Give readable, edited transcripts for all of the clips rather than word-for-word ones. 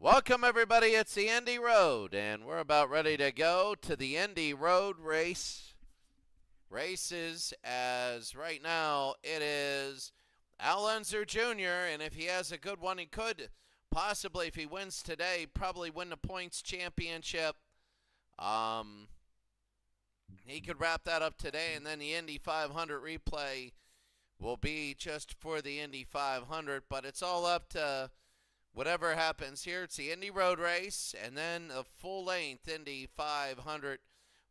Welcome everybody, it's the Indy Road, and we're about ready to go to the Indy Road races, as right now it is Al Unser Jr., and if he has a good one, he could possibly, if he wins today, probably win the points championship. He could wrap that up today, and then the Indy 500 replay will be just for the Indy 500, but it's all up to whatever happens here. It's the Indy Road Race, and then a full-length Indy 500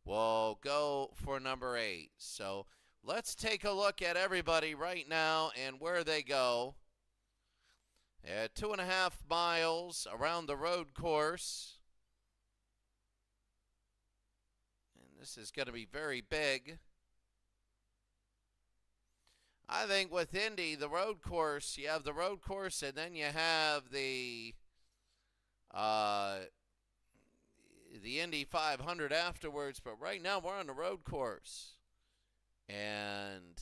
will go for number 8. So let's take a look at everybody right now and where they go. At 2.5 miles around the road course. And this is going to be very big. I think with Indy, the road course, you have the road course and then you have the Indy 500 afterwards. But right now we're on the road course. And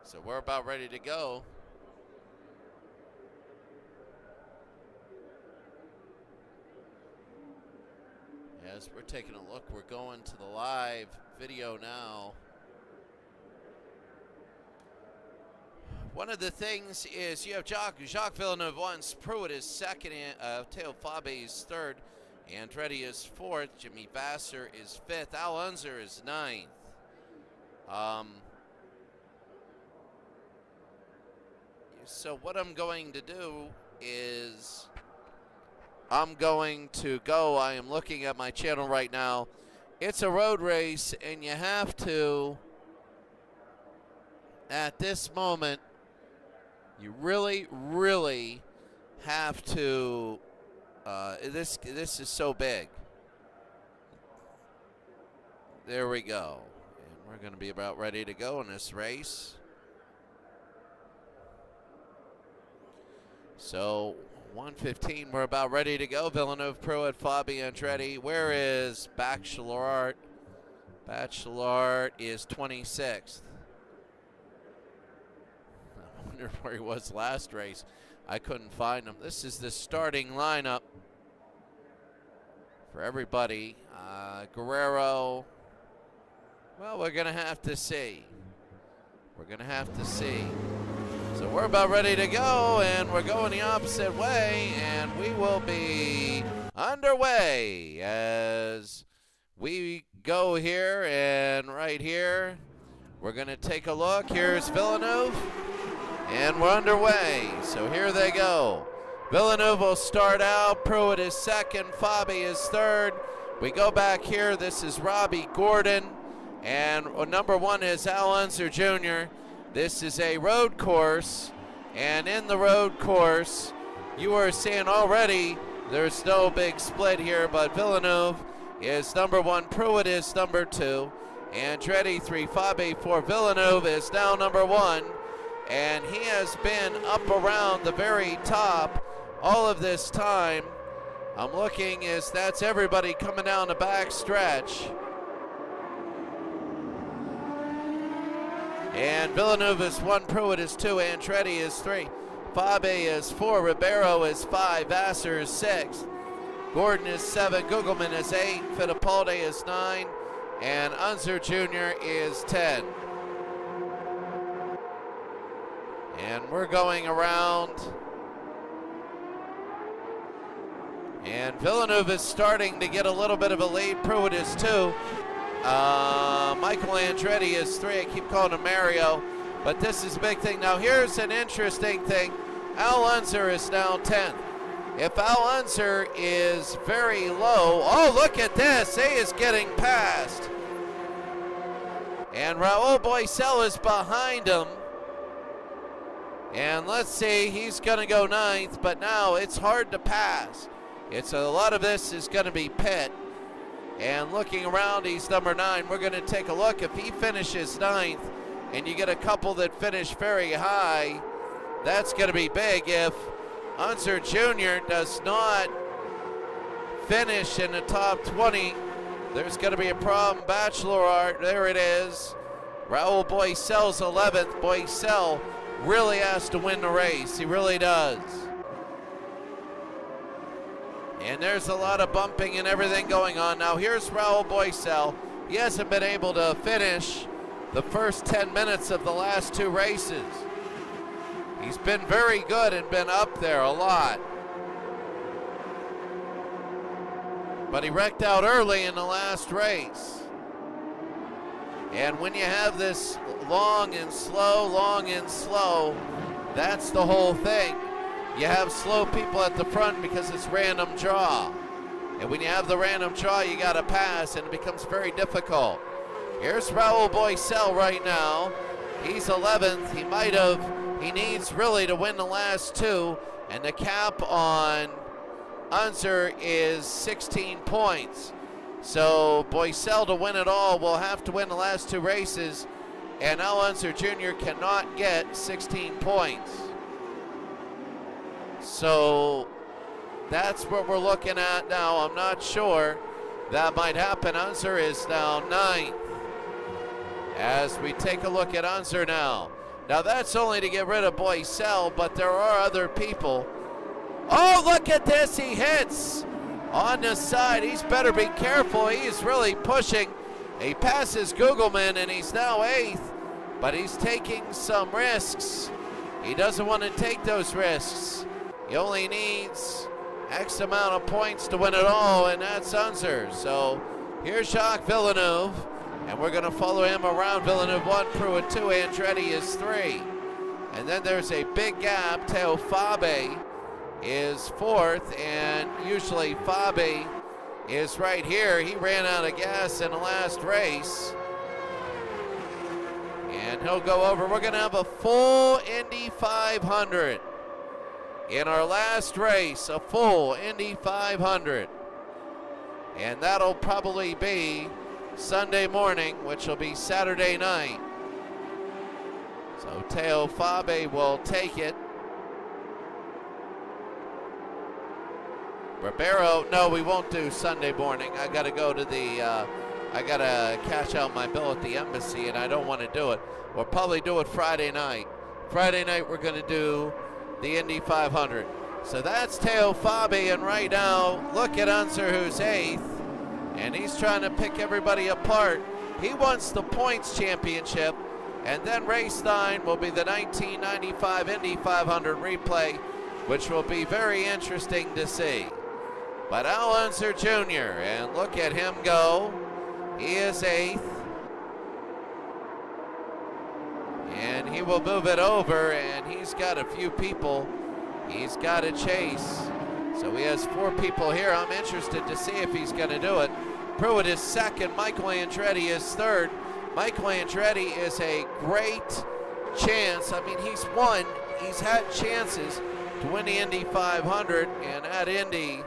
so we're about ready to go. As we're taking a look, we're going to the live video now. One of the things is you have Jacques Villeneuve once, Pruitt is second, Teo Fabi is third, Andretti is fourth, Jimmy Vasser is fifth, Al Unser is ninth. So what I'm going to do is I'm going to go, I am looking at my channel right now. It's a road race, and you have to, at this moment, you really, really have to, this is so big. There we go. And we're going to be about ready to go in this race. So 1:15, we're about ready to go. Villeneuve, Pruitt, Fabi, Andretti. Where is Bachelard? Bachelard is 26th. I wonder where he was last race. I couldn't find him. This is the starting lineup for everybody. Guerrero. Well, we're going to have to see. We're going to have to see. So we're about ready to go, and we're going the opposite way, and we will be underway as we go here. And right here, we're going to take a look. Here's Villeneuve, and we're underway. So here they go. Villeneuve will start out. Pruitt is second. Fabi is third. We go back here. This is Robbie Gordon, and number 1 is Al Unser Jr. This is a road course, and in the road course, you are seeing already there's no big split here, but Villeneuve is number 1, Pruitt is number 2, Andretti 3, Fabi 4. Villeneuve is now number 1, and he has been up around the very top all of this time. I'm looking as that's everybody coming down the back stretch. And Villeneuve is 1, Pruitt is 2, Andretti is 3, Fabi is 4, Ribeiro is 5, Vasser is 6, Gordon is 7, Gugelman is 8, Fittipaldi is 9, and Unser Jr. is 10. And we're going around. And Villeneuve is starting to get a little bit of a lead. Pruitt is 2. Michael Andretti is 3. I keep calling him Mario, but this is a big thing. Now here's an interesting thing. Al Unser is now 10th. If Al Unser is very low, oh, look at this. He is getting passed. And Raul Boesel is behind him. And let's see, he's going to go 9th, but now it's hard to pass. It's a lot of this is going to be pit. And looking around, he's number 9. We're going to take a look. If he finishes 9th and you get a couple that finish very high, that's going to be big. If Unser Jr. does not finish in the top 20, there's going to be a problem. Bachelor Art, there it is. Raul Boycel's 11th. Boycel really has to win the race. He really does. And there's a lot of bumping and everything going on. Now here's Raul Boycel. He hasn't been able to finish the first 10 minutes of the last 2 races. He's been very good and been up there a lot. But he wrecked out early in the last race. And when you have this long and slow, that's the whole thing. You have slow people at the front because it's random draw. And when you have the random draw, you got to pass, and it becomes very difficult. Here's Raul Boycel right now. He's 11th. He needs really to win the last 2, and the cap on Unser is 16 points. So Boycel to win it all will have to win the last 2 races, and Al Unser Jr. cannot get 16 points. So that's what we're looking at now. I'm not sure that might happen. Unser is now 9th. As we take a look at Unser now. Now that's only to get rid of Boycel, but there are other people. Oh, look at this, he hits on the side. He's better be careful. He's really pushing. He passes Googleman, and he's now 8th, but he's taking some risks. He doesn't want to take those risks. He only needs X amount of points to win it all, and that's Unser. So here's Jacques Villeneuve, and we're going to follow him around. Villeneuve 1, Pruitt 2, Andretti is 3. And then there's a big gap. Teo Fabe is 4th, and usually Fabe is right here. He ran out of gas in the last race, and he'll go over. We're going to have a full Indy 500 in our last race, a full Indy 500, and that'll probably be Sunday morning, which will be Saturday night. So Teo Fabe will take it. Ribeiro, no, we won't do Sunday morning. I got to go to I got to cash out my bill at the embassy, and I don't want to do it. We'll probably do it Friday night. Friday night, we're going to do the Indy 500. So that's Teo Fabe, and right now, look at Unser, who's 8th, and he's trying to pick everybody apart. He wants the points championship, and then race 9 will be the 1995 Indy 500 replay, which will be very interesting to see. But Al Unser Jr., and look at him go. He is 8th. And he will move it over, and he's got a few people he's got to chase. So he has 4 people here. I'm interested to see if he's going to do it. Pruitt is 2nd. Michael Andretti is 3rd. Michael Andretti is a great chance. I mean, he's had chances to win the Indy 500, and at Indy,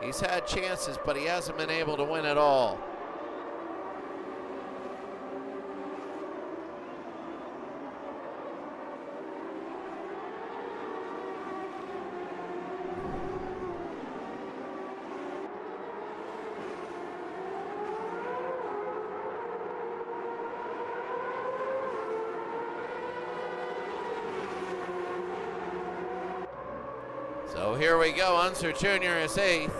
he's had chances, but he hasn't been able to win it all. So here we go. Unser Jr. is 8th.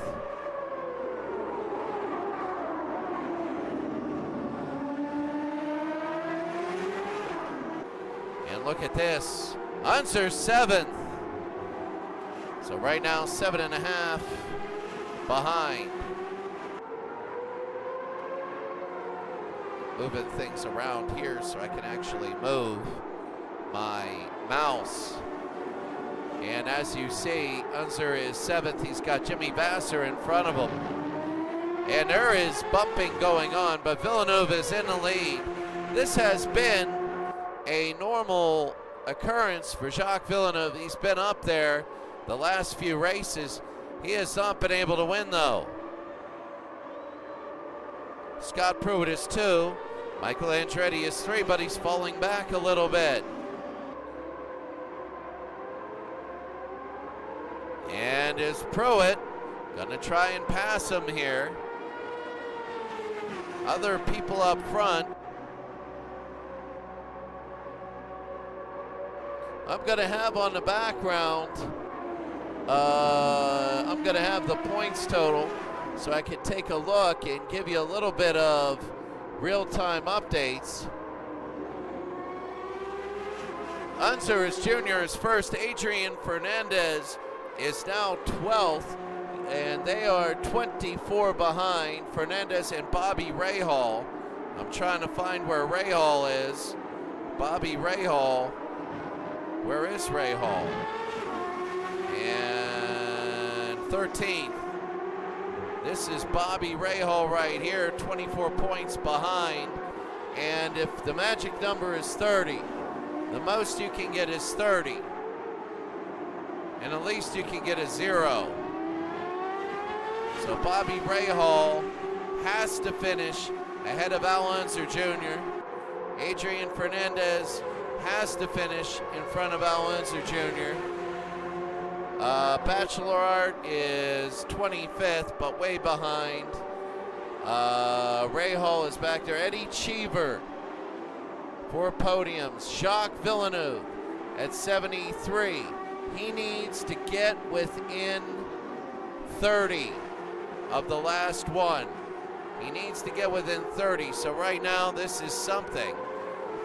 And look at this. Unser 7th. So right now, 7.5 behind. Moving things around here so I can actually move my mouse. And as you see, Unser is 7th. He's got Jimmy Vasser in front of him. And there is bumping going on, but Villeneuve is in the lead. This has been a normal occurrence for Jacques Villeneuve. He's been up there the last few races. He has not been able to win, though. Scott Pruitt is 2. Michael Andretti is 3, but he's falling back a little bit. And is Pruitt gonna try and pass him here? Other people up front. I'm gonna have on the background, I'm gonna have the points total so I can take a look and give you a little bit of real-time updates. Unser is junior is first. Adrian Fernandez is now 12th, and they are 24 behind Fernandez and Bobby Rahal. I'm trying to find where Rahal is. Bobby Rahal. Where is Rahal? And 13th. This is Bobby Rahal right here, 24 points behind. And if the magic number is 30, the most you can get is 30. And the least you can get is 0. So Bobby Rahal has to finish ahead of Al Unser Jr. Adrian Fernandez has to finish in front of Al Unser Jr. Bachelor Art is 25th, but way behind. Rahal is back there. Eddie Cheever, 4 podiums. Jacques Villeneuve at 73. He needs to get within 30 of the last one. He needs to get within 30. So right now, this is something.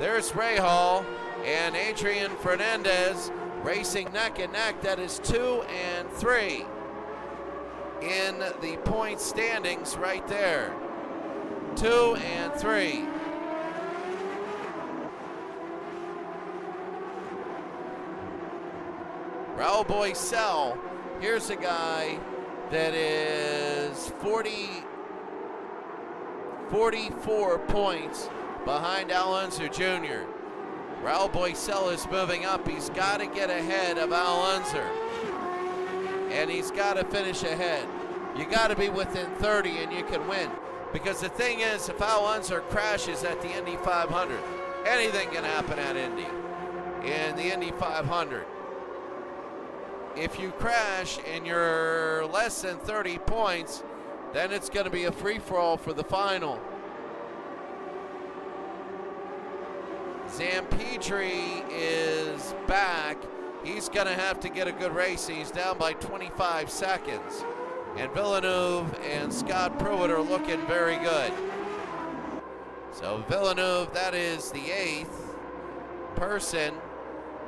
There's Rahal and Adrian Fernandez racing neck and neck. That is 2 and 3 in the point standings right there. 2 and 3. Raul Boesel, here's a guy that is 44 points behind Al Unser Jr. Raul Boesel is moving up. He's got to get ahead of Al Unser. And he's got to finish ahead. You got to be within 30 and you can win. Because the thing is, if Al Unser crashes at the Indy 500, anything can happen at Indy. In the Indy 500. If you crash and you're less than 30 points, then it's going to be a free-for-all for the final. Zampedri is back. He's going to have to get a good race. He's down by 25 seconds. And Villeneuve and Scott Pruitt are looking very good. So Villeneuve, that is the 8th person.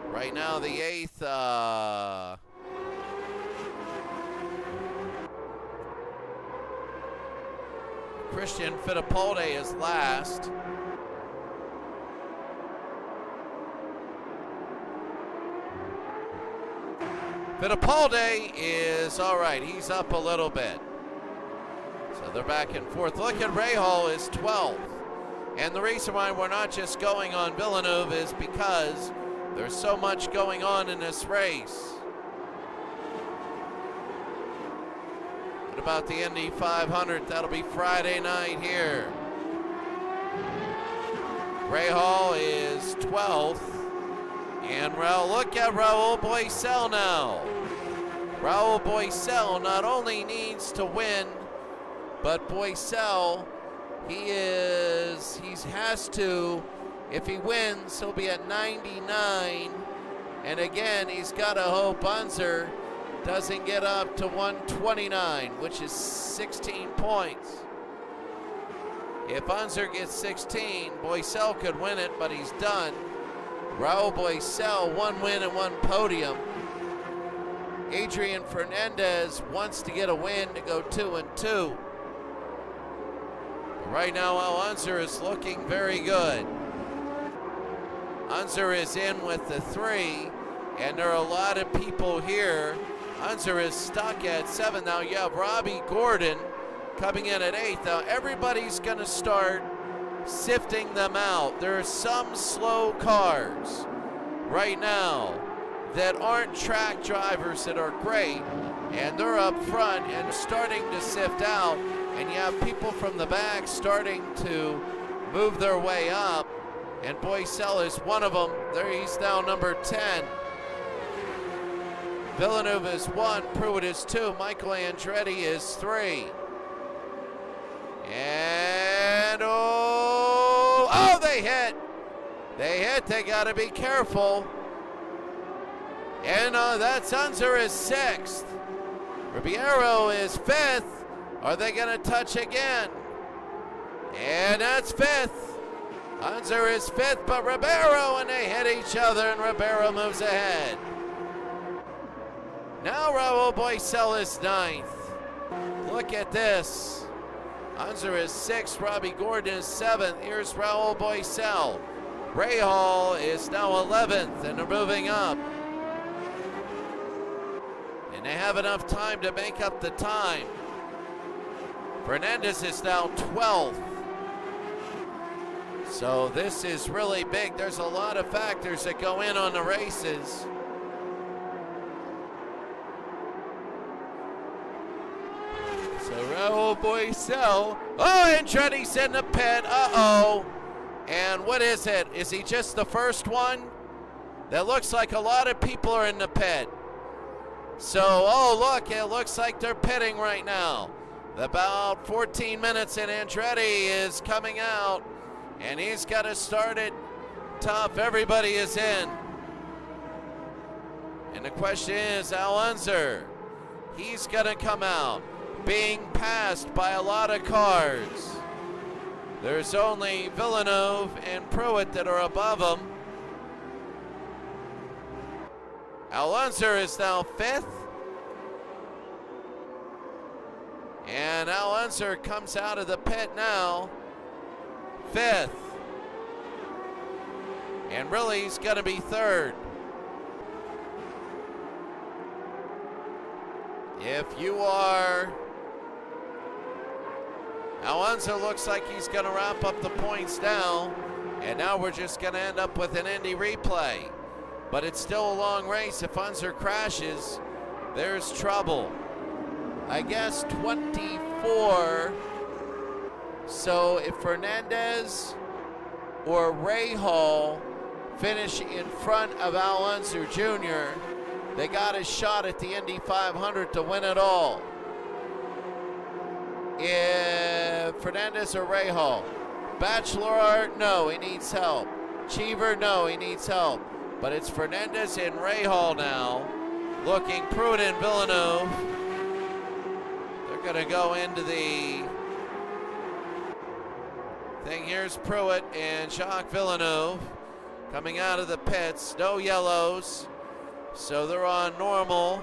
Right now, the 8th... Christian Fittipaldi is last. Fittipaldi is all right. He's up a little bit. So they're back and forth. Look at Rahal is 12th. And the reason why we're not just going on Villeneuve is because there's so much going on in this race. What about the Indy 500? That'll be Friday night here. Rahal is 12th. And look at Raul Boesel now. Raul Boesel not only needs to win, but Boesel, he has to, if he wins, he'll be at 99. And again, he's got to hope Unser doesn't get up to 129, which is 16 points. If Unser gets 16, Boesel could win it, but he's done. Raul Boesel, 1 win and 1 podium. Adrian Fernandez wants to get a win to go 2 and 2. But right now, Al Unser is looking very good. Unser is in with the 3, and there are a lot of people here. Unser is stuck at 7. Now you have Robbie Gordon coming in at 8. Now everybody's going to start sifting them out. There are some slow cars right now that aren't track drivers that are great, and they're up front and starting to sift out. and you have people from the back starting to move their way up, and Boycell is one of them. There he's now number 10. Villeneuve is 1, Pruitt is 2, Michael Andretti is 3. And oh, they hit. They hit, they gotta be careful. And that's Unser is 6th. Ribeiro is 5th. Are they gonna touch again? And that's 5th. Unser is 5th, but Ribeiro, and they hit each other, and Ribeiro moves ahead. Now Raul Boycell is 9th. Look at this. Unser is 6th, Robbie Gordon is 7th. Here's Raul Boycell. Ray Hall is now 11th, and they're moving up. And they have enough time to make up the time. Fernandez is now 12th. So this is really big. There's a lot of factors that go in on the races. So Raul Boycell. Oh, Andretti's in the pit. Uh-oh. And what is it? Is he just the first one? That looks like a lot of people are in the pit. So, oh look, it looks like they're pitting right now. About 14 minutes and Andretti is coming out. And he's got to start it tough. Everybody is in. And the question is, Al Unser, he's going to come out being passed by a lot of cars. There's only Villeneuve and Pruitt that are above him. Al Unser is now 5th. And Al Unser comes out of the pit now, 5th. And really, he's going to be 3rd. If you are Al Unser, looks like he's going to wrap up the points now. And now we're just going to end up with an Indy replay. But it's still a long race. If Unser crashes, there's trouble. I guess 24. So if Fernandez or Ray Hall finish in front of Al Unser Jr., they got a shot at the Indy 500 to win it all. If Fernandez or Ray Hall. Bachelor, no, he needs help. Cheever, no, he needs help. But it's Fernandez and Ray Hall now. Looking Pruitt and Villeneuve. They're going to go into the thing. Here's Pruitt and Jacques Villeneuve coming out of the pits. No yellows, so they're on normal.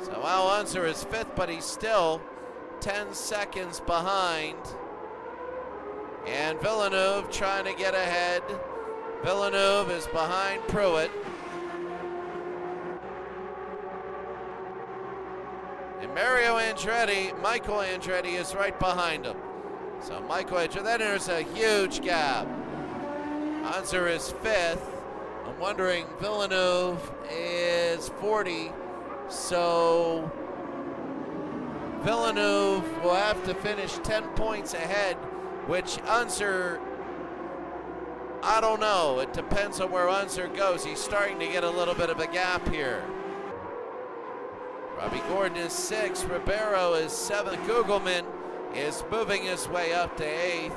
So Al Unser is 5th, but he's still 10 seconds behind. And Villeneuve trying to get ahead. Villeneuve is behind Pruitt. And Michael Andretti is right behind him. So Michael Andretti, then there's a huge gap. Unser is 5th. I'm wondering, Villeneuve is 40. So Villeneuve will have to finish 10 points ahead, which Unser, I don't know. It depends on where Unser goes. He's starting to get a little bit of a gap here. Robbie Gordon is 6th. Ribeiro is 7th. Kugelman is moving his way up to 8th.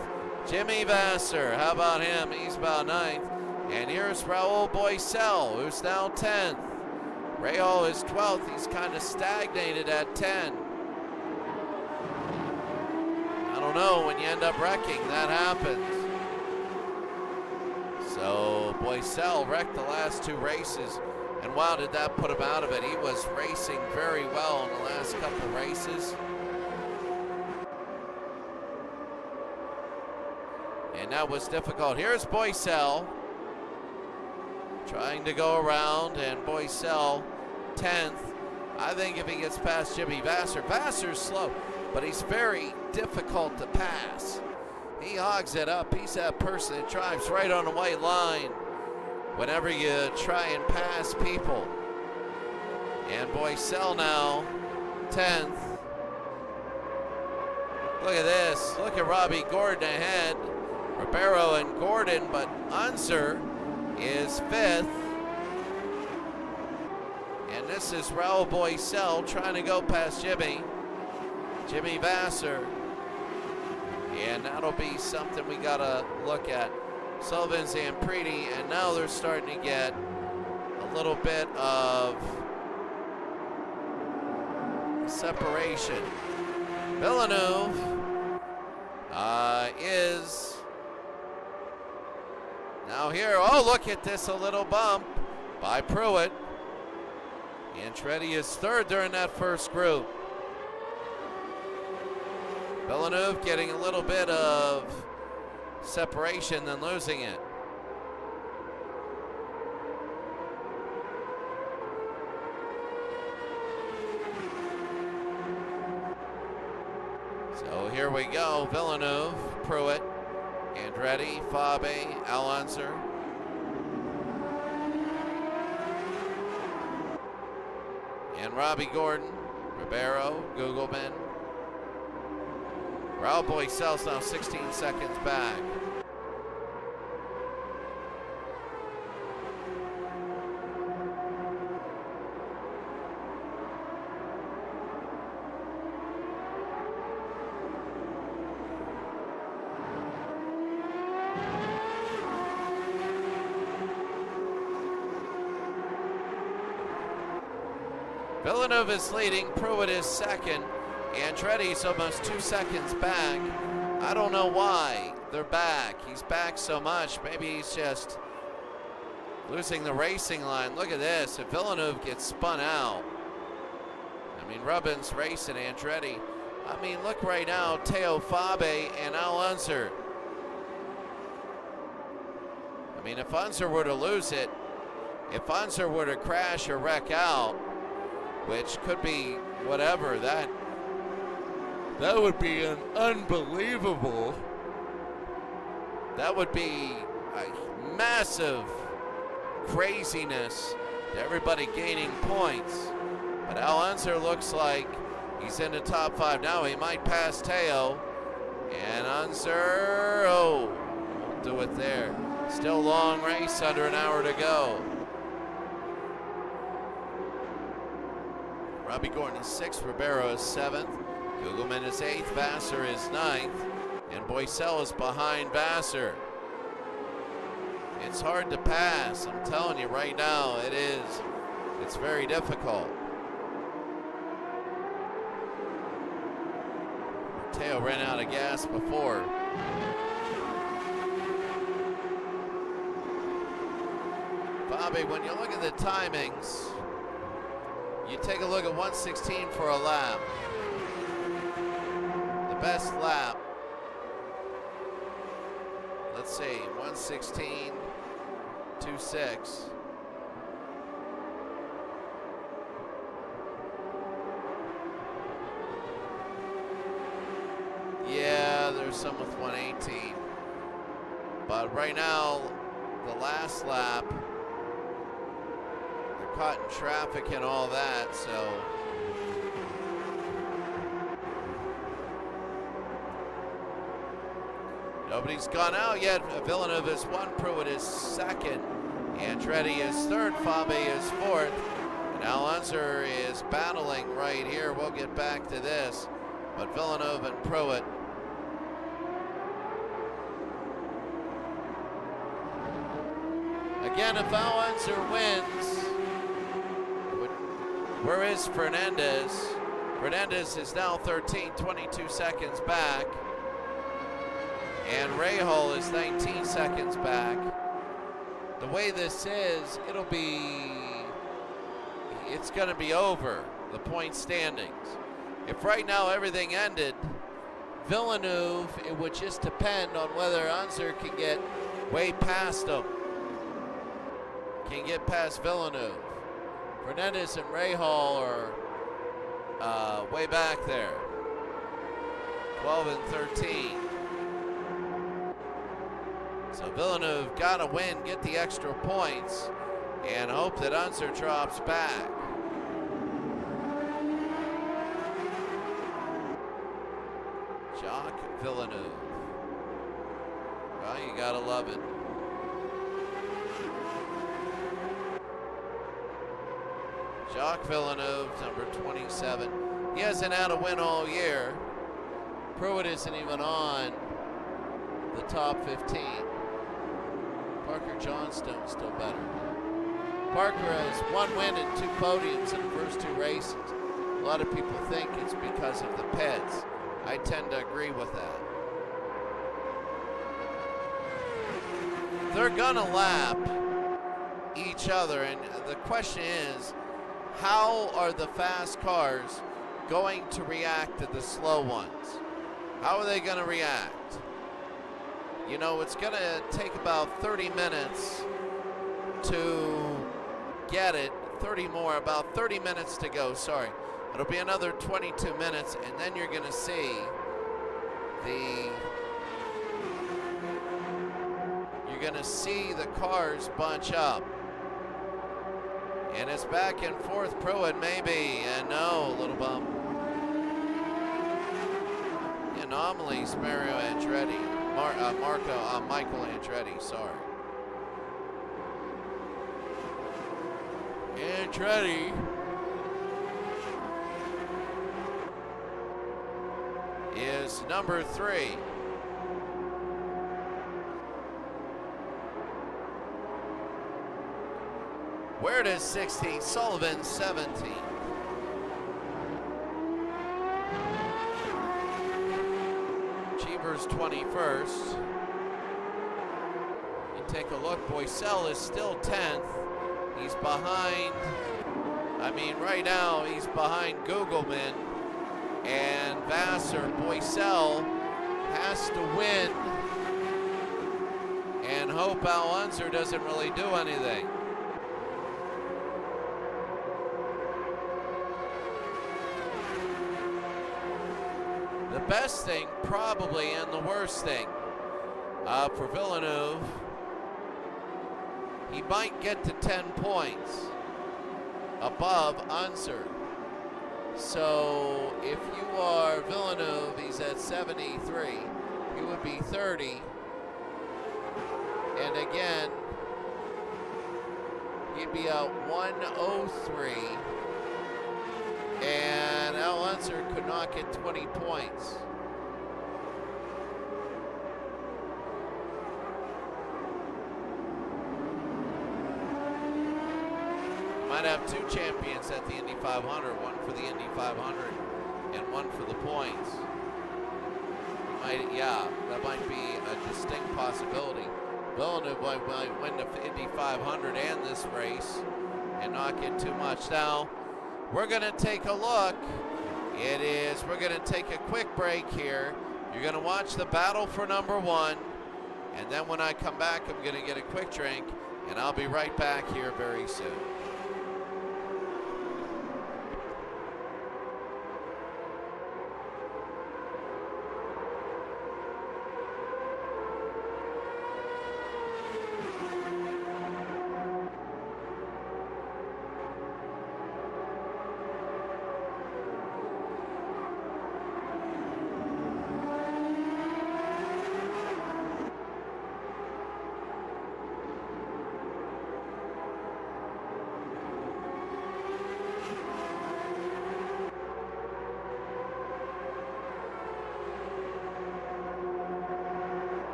Jimmy Vasser, how about him? He's about 9th. And here's Raul Boycell, who's now 10th. Ray Hall is 12th. He's kind of stagnated at 10. I don't know, when you end up wrecking, that happens. So Boycell wrecked the last 2 races. And wow, did that put him out of it. He was racing very well in the last couple races. And that was difficult. Here's Boycell trying to go around, and Boycell 10th. I think if he gets past Jimmy Vasser, Vasser's slow, but he's very difficult to pass. He hogs it up. He's that person that drives right on the white line whenever you try and pass people. And Boycell now 10th. Look at this. Look at Robbie Gordon ahead. Ribeiro and Gordon, but Unser is 5th. And this is Raul Boycel trying to go past Jimmy Vasser. And that'll be something we gotta look at. Sullivan, Zampriti, and now they're starting to get a little bit of separation. Villeneuve is now here. Oh, look at this, a little bump by Pruitt. Andretti is 3rd during that first group. Villeneuve getting a little bit of separation, then losing it. So here we go. Villeneuve, Pruitt, Andretti, Fabe, Al Unser. And Robbie Gordon, Ribeiro, Gugelman. Raul Boycel's now 16 seconds back. Villeneuve is leading, Pruitt is 2nd. Andretti's almost 2 seconds back. I don't know why they're back. He's back so much. Maybe he's just losing the racing line. Look at this. If Villeneuve gets spun out, I mean, Rubbin's racing Andretti. I mean, look right now, Teo Fabe and Al Unser. I mean, if Unser were to lose it, if Unser were to crash or wreck out, which could be whatever, that would be an unbelievable, that would be a massive craziness to everybody gaining points. But Al Unser looks like he's in the top 5 now. He might pass Teo. And Unser, oh, won't do it there. Still long race, under an hour to go. Robbie Gordon is 6th, Ribeiro is 7th, Gugelman is 8th, Vasser is 9th, and Boycel is behind Vasser. It's hard to pass, I'm telling you right now, it is. It's very difficult. Teo ran out of gas before. Bobby, when you look at the timings, you take a look at 1:16 for a lap. The best lap. Let's see, 1:16.26. Yeah, there's some with 1:18. But right now, the last lap, caught in traffic and all that, so nobody's gone out yet. Villeneuve is 1, Pruitt is 2nd, Andretti is 3rd, Fabe is 4th, and Al Unser is battling right here. We'll get back to this, but Villeneuve and Pruitt. Again, if Al Unser wins, where is Fernandez? Fernandez is now 13, 22 seconds back. And Rahal is 19 seconds back. The way this is, it's gonna be over, the point standings. If right now everything ended, Villeneuve, it would just depend on whether Unser can get way past him. Can get past Villeneuve. Fernandez and Rahal are way back there, 12 and 13. So Villeneuve got to win, get the extra points, and hope that Unser drops back. Jacques Villeneuve. Well, you gotta love it. Jacques Villeneuve, number 27. He hasn't had a win all year. Pruitt isn't even on the top 15. Parker Johnstone's still better. Parker has 1 win and 2 podiums in the first 2 races. A lot of people think it's because of the pits. I tend to agree with that. They're gonna lap each other, and the question is, how are the fast cars going to react to the slow ones? How are they gonna react? You know, it's gonna take about 30 minutes to get it. 30 more, about 30 minutes to go, sorry. It'll be another 22 minutes, and then you're gonna see the cars bunch up. And it's back and forth. Pruitt maybe, and no, little bump. The anomalies, Mario Andretti, Michael Andretti, sorry. Andretti is number 3. Where does 16? Sullivan 17. Cheever's 21st. You take a look, Boycel is still 10th. He's behind, right now he's behind Gugelman and Vassar. Boycel has to win and hope Al Unser doesn't really do anything. The best thing, probably, and the worst thing for Villeneuve, he might get to 10 points above Unser. So if you are Villeneuve, he's at 73. He would be 30. And again, he'd be at 103. And Al Unser could not get 20 points. Might have 2 champions at the Indy 500, one for the Indy 500 and one for the points. That might be a distinct possibility. Villeneuve might win the Indy 500 and this race and not get too much. Now, we're gonna take a look. We're gonna take a quick break here. You're gonna watch the battle for number 1. And then when I come back, I'm gonna get a quick drink and I'll be right back here very soon.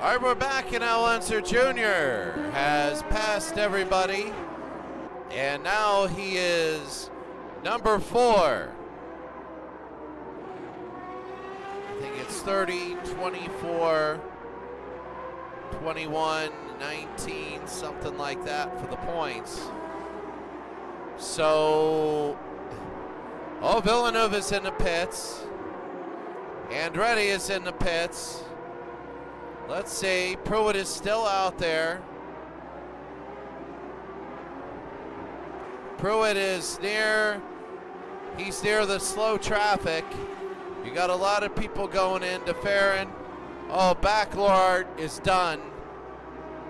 All right, we're back, and Al Unser Jr. has passed everybody, and now he is number 4. I think it's 30, 24, 21, 19, something like that for the points. So, Villeneuve is in the pits. Andretti is in the pits. Let's see, Pruitt is still out there. Pruitt is he's near the slow traffic. You got a lot of people going into Farron. Oh, Backlord is done.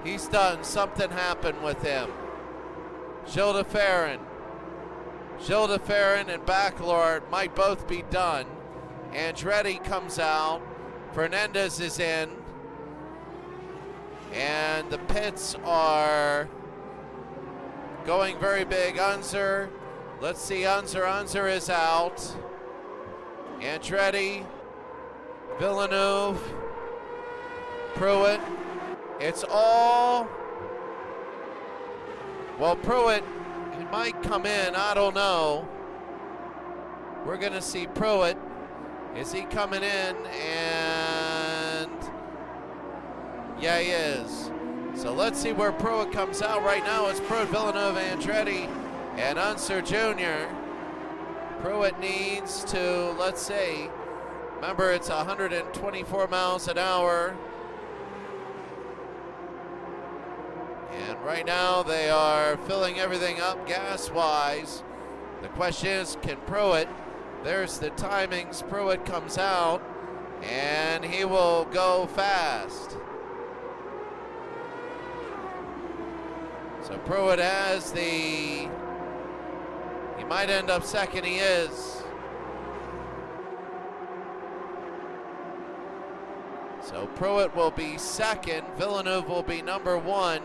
He's done. Something happened with him. Gilles de Ferran and Backlord might both be done. Andretti comes out. Fernandez is in. And the pits are going very big. Unser. Let's see Unser. Unser is out. Andretti. Villeneuve. Pruitt. It's all... Well, Pruitt, he might come in. I don't know. We're going to see Pruitt. Is he coming in? And... yeah, he is. So let's see where Pruitt comes out. Right now it's Pruitt, Villeneuve, Andretti, and Unser Jr. Pruitt needs to, let's see, remember it's 124 miles an hour. And right now they are filling everything up gas-wise. The question is, can Pruitt, there's the timings, Pruitt comes out, and he will go fast. So Pruitt has he might end up second, he is. So Pruitt will be second, Villeneuve will be number 1.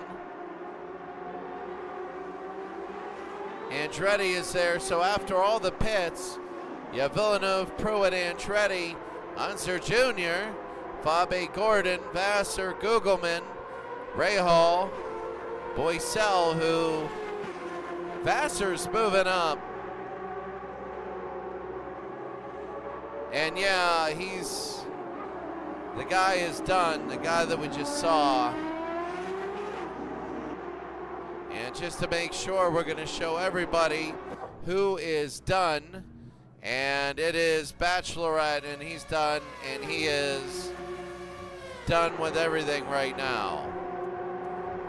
Andretti is there, so after all the pits, you have Villeneuve, Pruitt, Andretti, Unser Jr., Fabe Gordon, Vassar, Gugelman, Rahal, Boycel, who Vassar's moving up. And yeah, the guy is done, the guy that we just saw. And just to make sure, we're going to show everybody who is done. And it is Bachelorette, and he's done, and he is done with everything right now.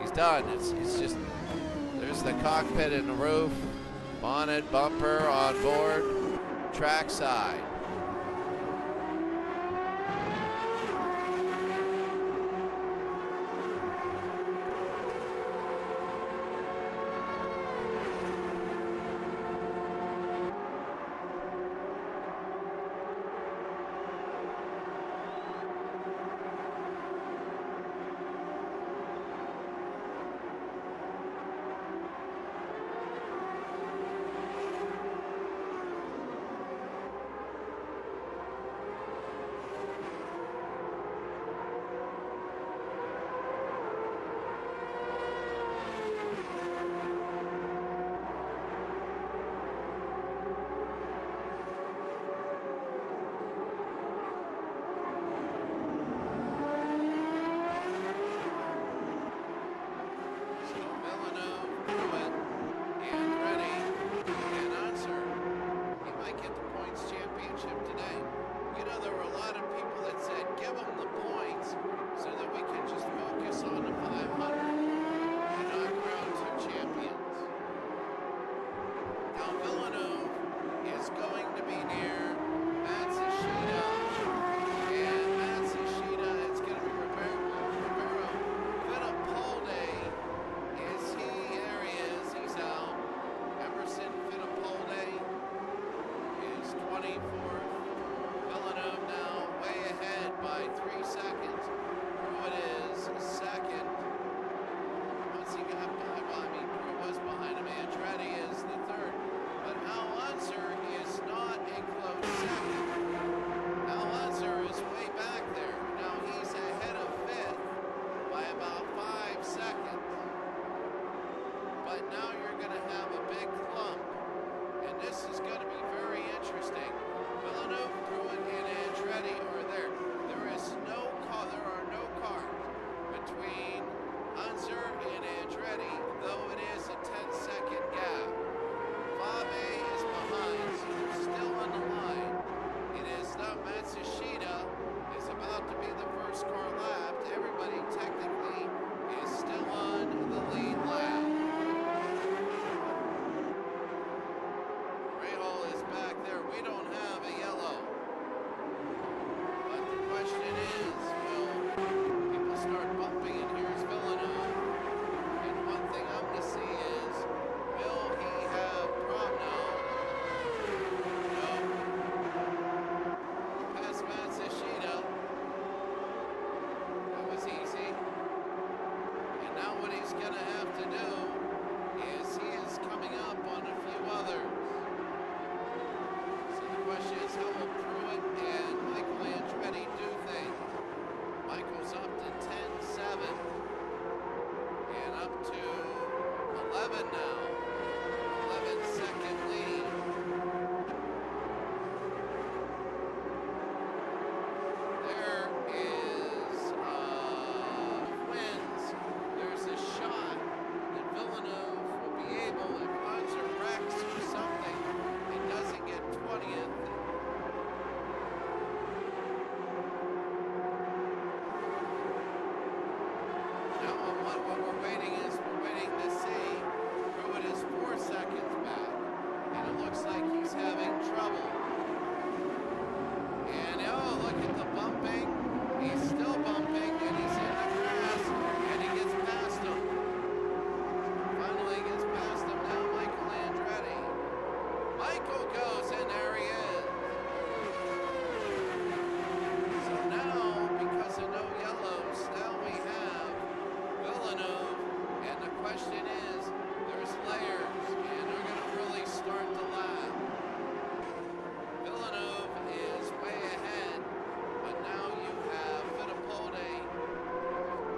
He's done. It's just, there's the cockpit and the roof, bonnet, bumper, on board, track side.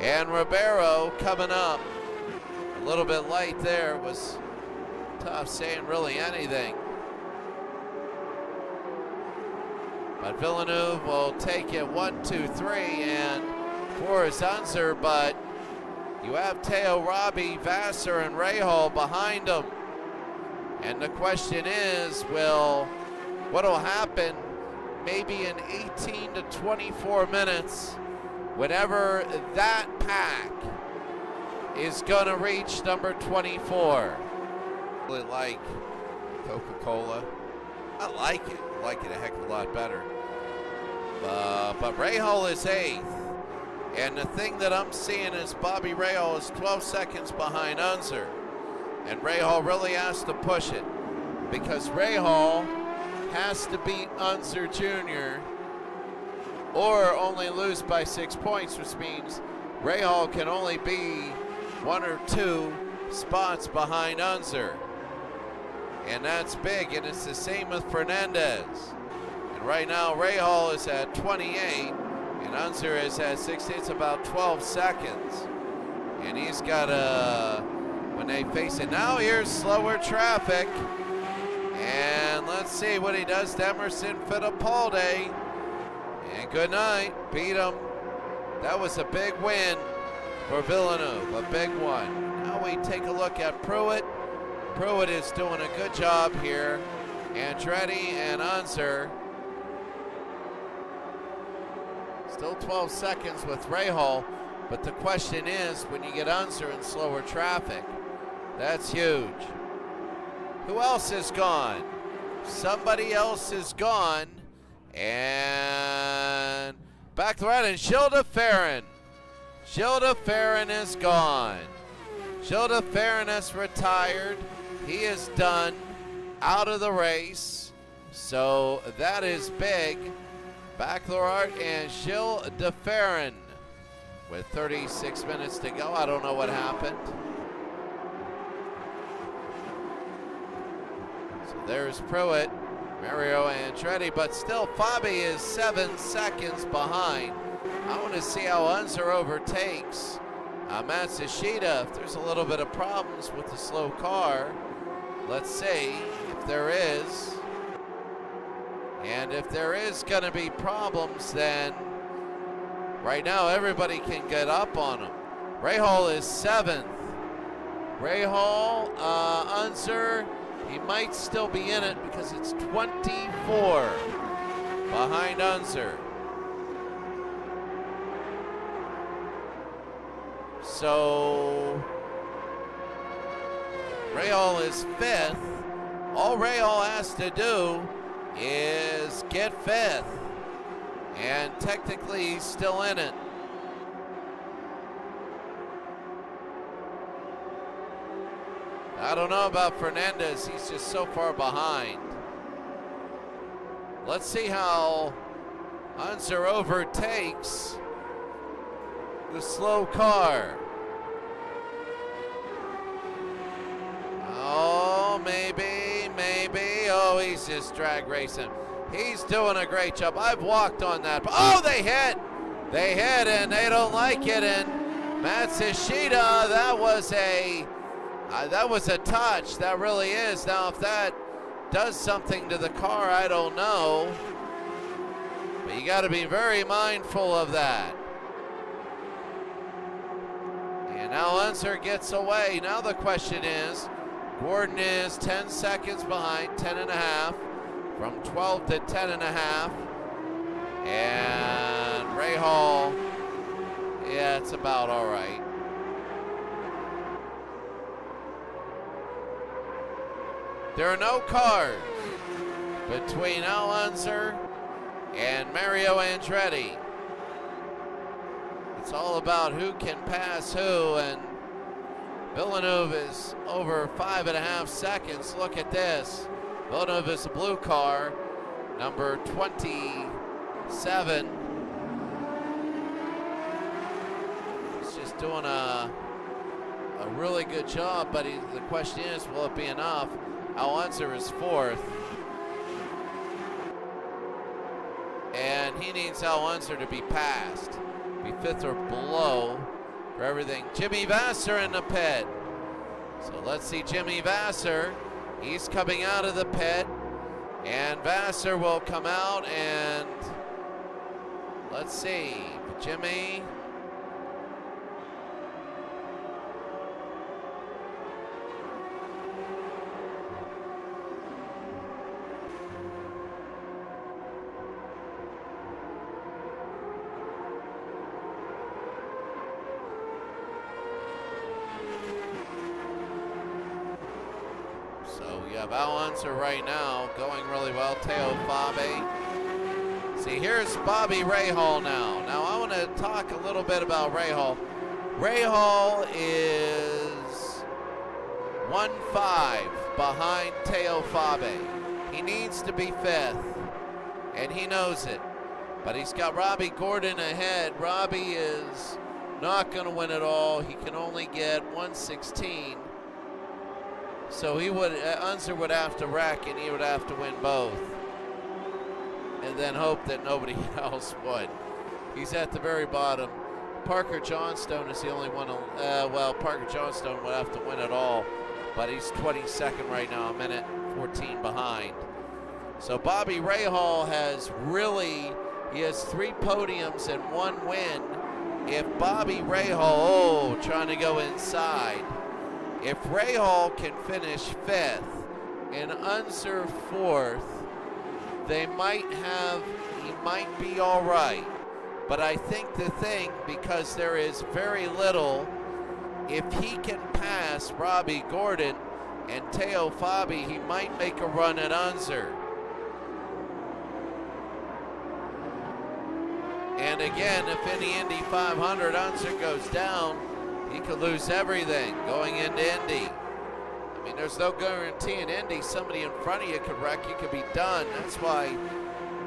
And Ribeiro coming up. A little bit light there. Was tough saying really anything. But Villeneuve will take it 1, 2, 3, and for his Unser, but you have Teo Robbie, Vassar, and Rahal behind him. And the question is, what will happen maybe in 18 to 24 minutes whenever that pack is going to reach number 24? I really like Coca-Cola. I like it. I like it a heck of a lot better. But Rahal is 8th. And the thing that I'm seeing is Bobby Rahal is 12 seconds behind Unser. And Rahal really has to push it, because Rahal has to beat Unser Jr. or only lose by 6 points, which means Rahal can only be 1 or 2 spots behind Unser. And that's big, and it's the same with Fernandez. And right now, Rahal is at 28, and Unser is at 60. It's about 12 seconds. And he's got when they face it. Now here's slower traffic. And let's see what he does to Emerson Fittipaldi. And good night, beat him. That was a big win for Villeneuve, a big one. Now we take a look at Pruitt. Pruitt is doing a good job here. Andretti and Unser. Still 12 seconds with Rahal, but the question is, when you get Unser in slower traffic, that's huge. Who else is gone? Somebody else is gone. And back to right, and Gilles Farron. Gilles Farron is gone. Gilles Farron has retired. He is done, out of the race. So that is big. Baccalaureate and Gilles Farron with 36 minutes to go. I don't know what happened. So there's Pruitt, Mario Andretti, but still Fabi is 7 seconds behind. I want to see how Unser overtakes Matsushita. If there's a little bit of problems with the slow car, let's see if there is. And if there is going to be problems, then right now everybody can get up on him. Rahal is 7th. Rahal, Unser, he might still be in it because it's 24 behind Unser. So Rahal is 5th. All Rahal has to do is get 5th, and technically he's still in it. I don't know about Fernandez, he's just so far behind. Let's see how Unser overtakes the slow car. Oh, maybe. Oh, he's just drag racing. He's doing a great job. I've walked on that. Oh, they hit. They hit, and they don't like it. And Matsushita, that was a touch. That really is. Now, if that does something to the car, I don't know. But you got to be very mindful of that. And now Unser gets away. Now the question is, Gordon is 10 seconds behind, 10.5, from 12 to 10.5. And Rahal, yeah, it's about all right. There are no cars between Al Unser and Mario Andretti. It's all about who can pass who, and Villeneuve is over 5.5 seconds. Look at this. Villeneuve is a blue car, number 27. He's just doing a really good job, but the question is, will it be enough? Al Unser is 4th. And he needs Al Unser to be passed, be 5th or below, for everything. Jimmy Vasser in the pit. So let's see Jimmy Vasser. He's coming out of the pit, and Vasser will come out, and let's see, Jimmy. So we have Al Unser right now going really well. Teo Fabi. See, here's Bobby Rahal now. Now I want to talk a little bit about Rahal. Rahal is 1-5 behind Teo Fabi. He needs to be 5th, and he knows it. But he's got Robbie Gordon ahead. Robbie is not going to win it all. He can only get 116. So he would, Unser would have to wreck, and he would have to win both, and then hope that nobody else would. He's at the very bottom. Parker Johnstone is the only one. Well, Parker Johnstone would have to win it all, but he's 22nd right now, a minute 14 behind. So Bobby Rahal has really, he has 3 podiums and 1 win. If Bobby Rahal, trying to go inside. If Rahal can finish 5th and Unser 4th, they might have, he might be all right. But I think the thing, because there is very little, if he can pass Robbie Gordon and Teo Fabi, he might make a run at Unser. And again, if in the Indy 500 Unser goes down, he could lose everything going into Indy. I mean, there's no guarantee in Indy. Somebody in front of you could wreck, you could be done. That's why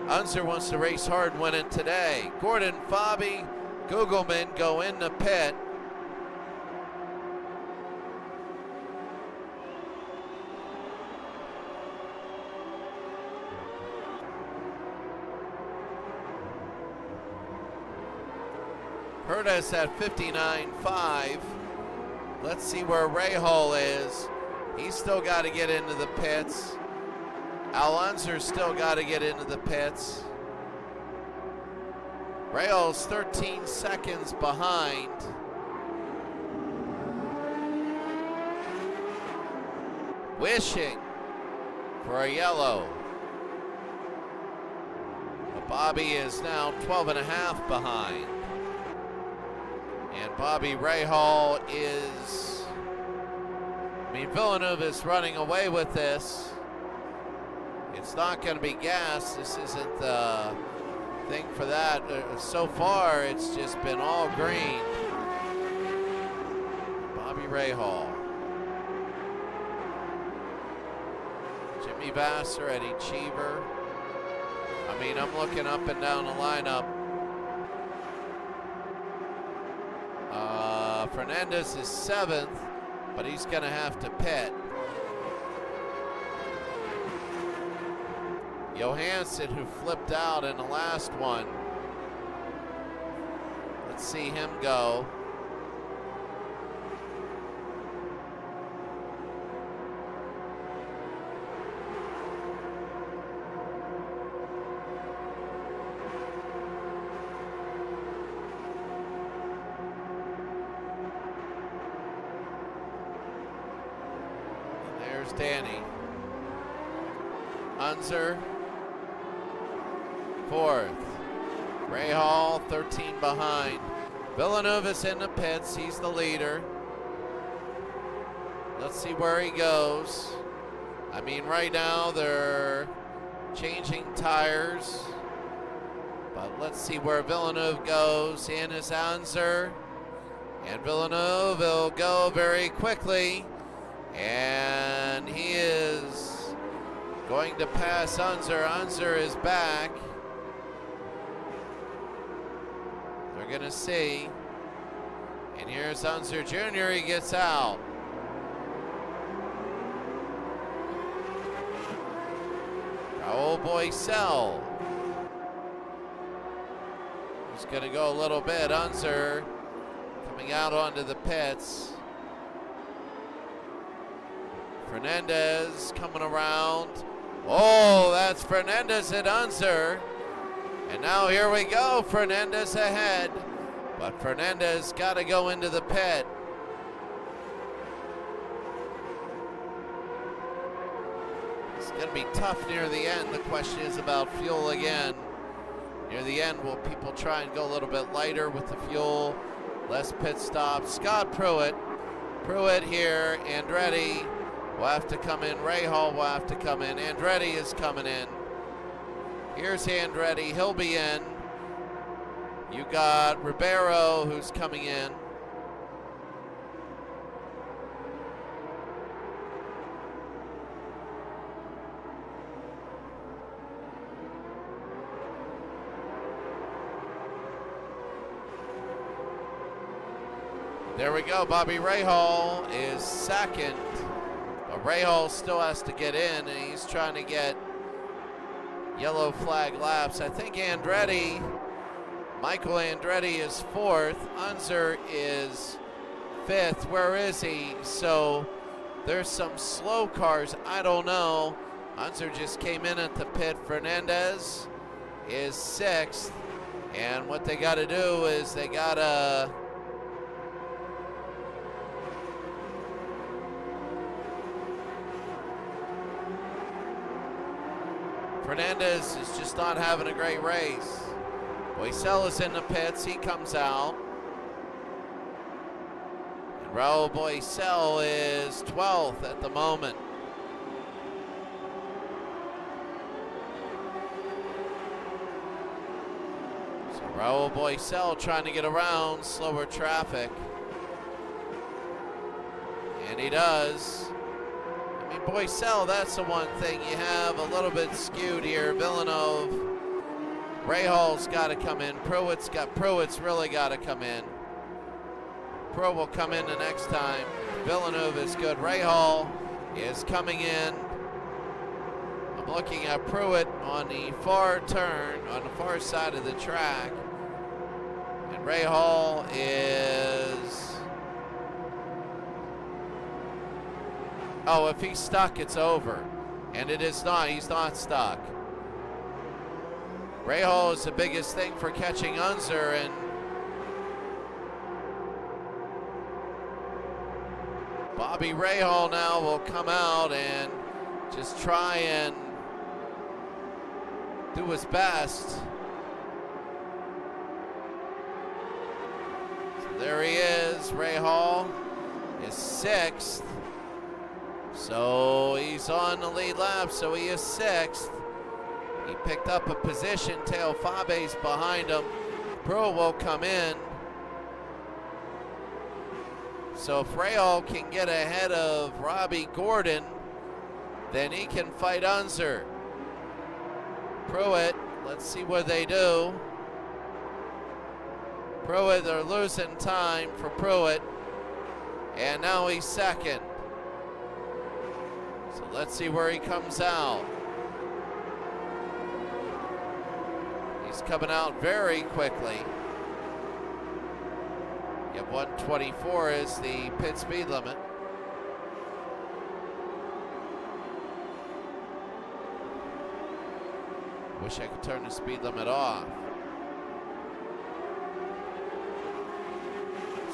Unser wants to race hard and win it today. Gordon, Fabi, Gugelman go in the pit. Curtis at 59.5. Let's see where Rahal is. He's still got to get into the pits. Al Unser's still got to get into the pits. Rahal's 13 seconds behind. Wishing for a yellow. But Bobby is now 12.5 behind. And Bobby Rahal is, I mean, Villeneuve is running away with this. It's not going to be gas. This isn't the thing for that. So far, it's just been all green. Bobby Rahal. Jimmy Vasser, Eddie Cheever. I mean, I'm looking up and down the lineup. Fernandez is 7th, but he's going to have to pit. Johansson, who flipped out in the last one. Let's see him go. Danny. Unser, 4th. Rahal, 13 behind. Villeneuve is in the pits. He's the leader. Let's see where he goes. I mean, right now they're changing tires. But let's see where Villeneuve goes. In is Unser. And Villeneuve will go very quickly. And he is going to pass Unser. Unser is back. They're going to see. And here's Unser Jr. He gets out. Raul Boycel. He's going to go a little bit. Unser coming out onto the pits. Fernandez coming around. Oh, that's Fernandez and Unser. And now here we go, Fernandez ahead. But Fernandez got to go into the pit. It's going to be tough near the end. The question is about fuel again. Near the end, will people try and go a little bit lighter with the fuel? Less pit stops. Scott Pruitt. Pruitt here. Andretti will have to come in. Rahal will have to come in. Andretti is coming in. Here's Andretti. He'll be in. You got Ribeiro who's coming in. There we go. Bobby Rahal is second. But Rahal still has to get in, and he's trying to get yellow flag laps. I think Andretti, Michael Andretti is fourth. Unser is fifth. Where is he? So there's some slow cars. I don't know. Unser just came in at the pit. Fernandez is sixth. And what they got to do is they got to Fernandez is just not having a great race. Boisel is in the pits. He comes out. And Raul Boisel is 12th at the moment. So Raul Boisel trying to get around slower traffic. And he does. I mean, Boisel, that's the one thing you have a little bit skewed here. Villeneuve, Rahal's got to come in. Pruitt's really got to come in. Pruitt will come in the next time. Villeneuve is good. Rahal is coming in. I'm looking at Pruitt on the far turn, on the far side of the track. And Rahal is... Oh, if he's stuck, it's over. And it is not. He's not stuck. Rahal is the biggest thing for catching Unser, and Bobby Rahal now will come out and just try and do his best. So there he is. Rahal is sixth. So he's on the lead lap, so he is sixth. He picked up a position. Teo Fabe's behind him. Pruitt will come in. So if Rahal can get ahead of Robbie Gordon, then he can fight Unser. Pruitt, let's see what they do. Pruitt, they're losing time for Pruitt. And now he's second. So let's see where he comes out. He's coming out very quickly. Yep, 124 is the pit speed limit. Wish I could turn the speed limit off.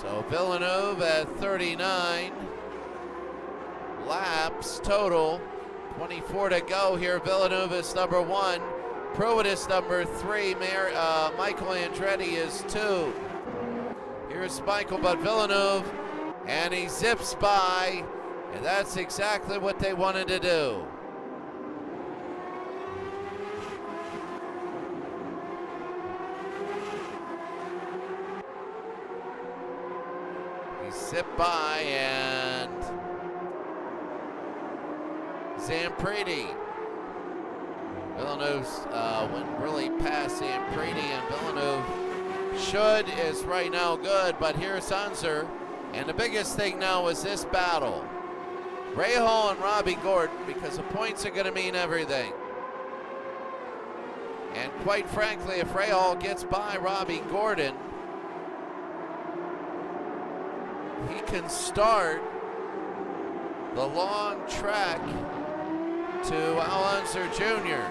So Villeneuve at 39 laps total, 24 to go here. Villeneuve is number 1. Pruitt is number 3. Michael Andretti is 2. Here's Michael, but Villeneuve, and he zips by, and that's exactly what they wanted to do. He zipped by, and Zampredi. Villeneuve went really past Zampredi, and Villeneuve is right now good, but here's Unser. And the biggest thing now is this battle. Rahal and Robbie Gordon, because the points are going to mean everything. And quite frankly, if Rahal gets by Robbie Gordon, he can start the long trek to Al Unser Jr.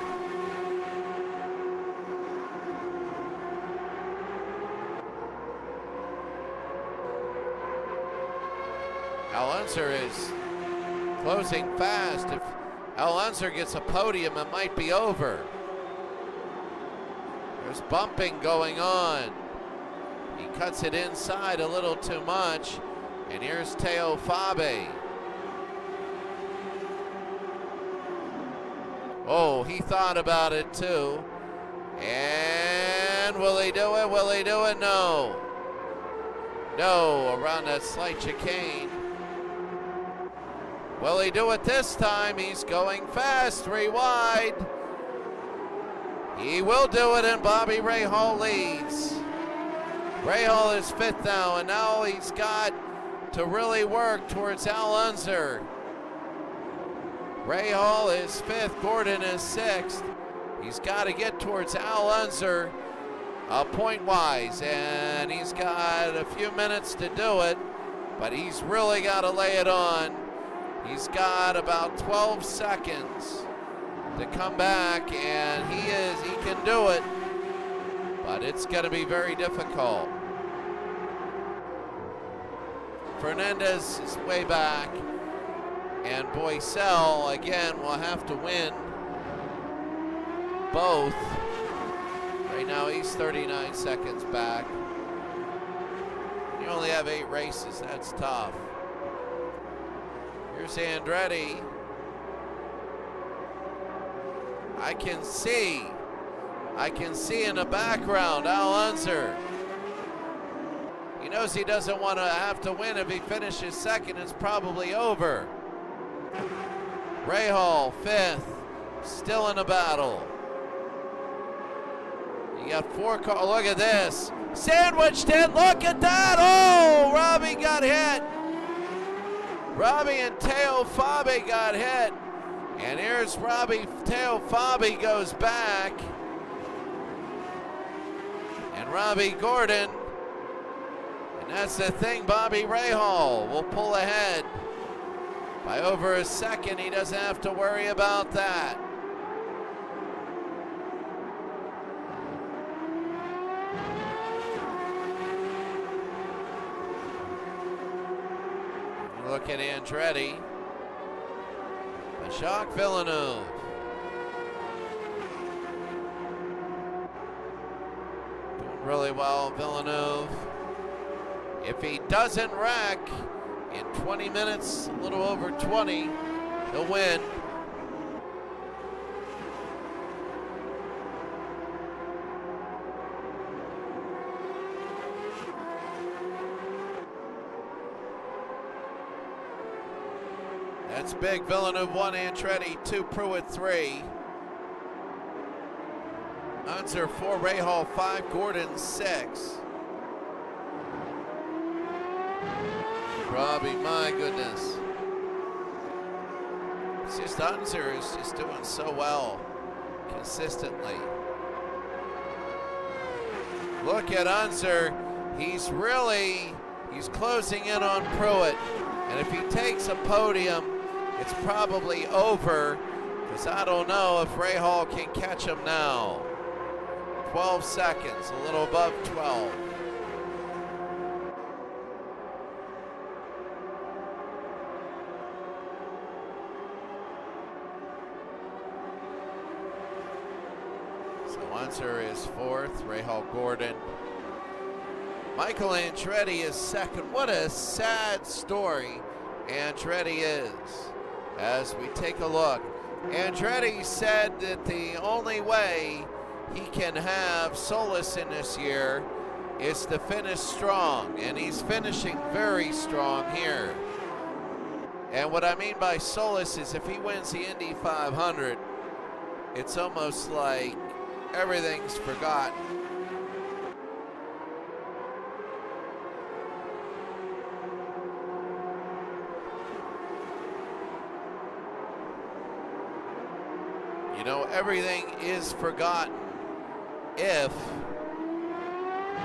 Al Unser is closing fast. If Al Unser gets a podium, it might be over. There's bumping going on. He cuts it inside a little too much. And here's Teo Fabe. Oh, he thought about it too. And will he do it? Will he do it? No. No, around that slight chicane. Will he do it this time? He's going fast, 3 wide. He will do it, and Bobby Rahal leads. Rahal is 5th now, and now he's got to really work towards Al Unser. Rahal is 5th, Gordon is 6th. He's got to get towards Al Unser point-wise, and he's got a few minutes to do it, but he's really got to lay it on. He's got about 12 seconds to come back, and he can do it, but it's going to be very difficult. Fernandez is way back, and Boycel again will have to win both. Right now he's 39 seconds back. You only have 8 races, that's tough. Here's Andretti. I can see in the background Al Unser. He knows he doesn't want to have to win. If he finishes second, it's probably over. Rahal, 5th, still in the battle. You got 4 cars. Look at this. Sandwiched it. Look at that. Oh, Robbie got hit. Robbie and Teo Fabe got hit. And here's Robbie. Teo Fabe goes back. And Robbie Gordon. And that's the thing, Bobby Rahal will pull ahead by over a second. He doesn't have to worry about that. Look at Andretti. Jacques Villeneuve. Doing really well, Villeneuve. If he doesn't wreck in 20 minutes, a little over 20, he'll win. That's big. Villeneuve 1, Andretti 2, Pruitt 3. Unser 4, Rahal 5, Gordon 6. Robbie, my goodness. It's just Unser is just doing so well consistently. Look at Unser. He's closing in on Pruitt. And if he takes a podium, it's probably over, because I don't know if Rahal can catch him now. 12 seconds, a little above 12. So Unser is 4th, Rahal Gordon. Michael Andretti is 2nd. What a sad story Andretti is. As we take a look, Andretti said that the only way he can have solace in this year is to finish strong, and he's finishing very strong here. And what I mean by solace is if he wins the Indy 500, it's almost like everything's forgotten. You know, everything is forgotten if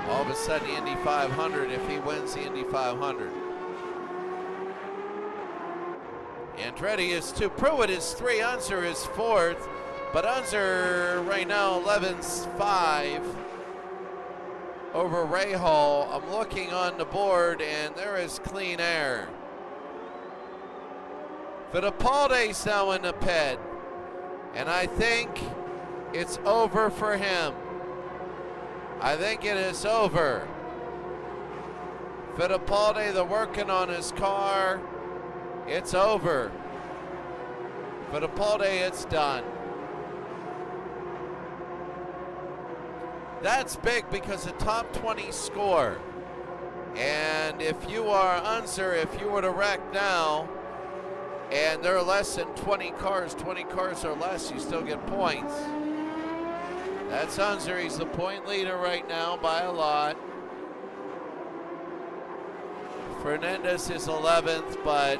all of a sudden the Indy 500, if he wins the Indy 500. Andretti is 2. Pruitt is 3. Unser is 4th. But Unser right now 11.5 over Rahal. I'm looking on the board and there is clean air. Fittipaldi's now in the pit. And I think it's over for him. I think it is over. Fittipaldi, they're working on his car. It's over. Fittipaldi, it's done. That's big because the top 20 score. And if you are Unser, if you were to wreck now, and there are less than 20 cars or less, you still get points. That's Unser. He's the point leader right now by a lot. Fernandez is 11th, but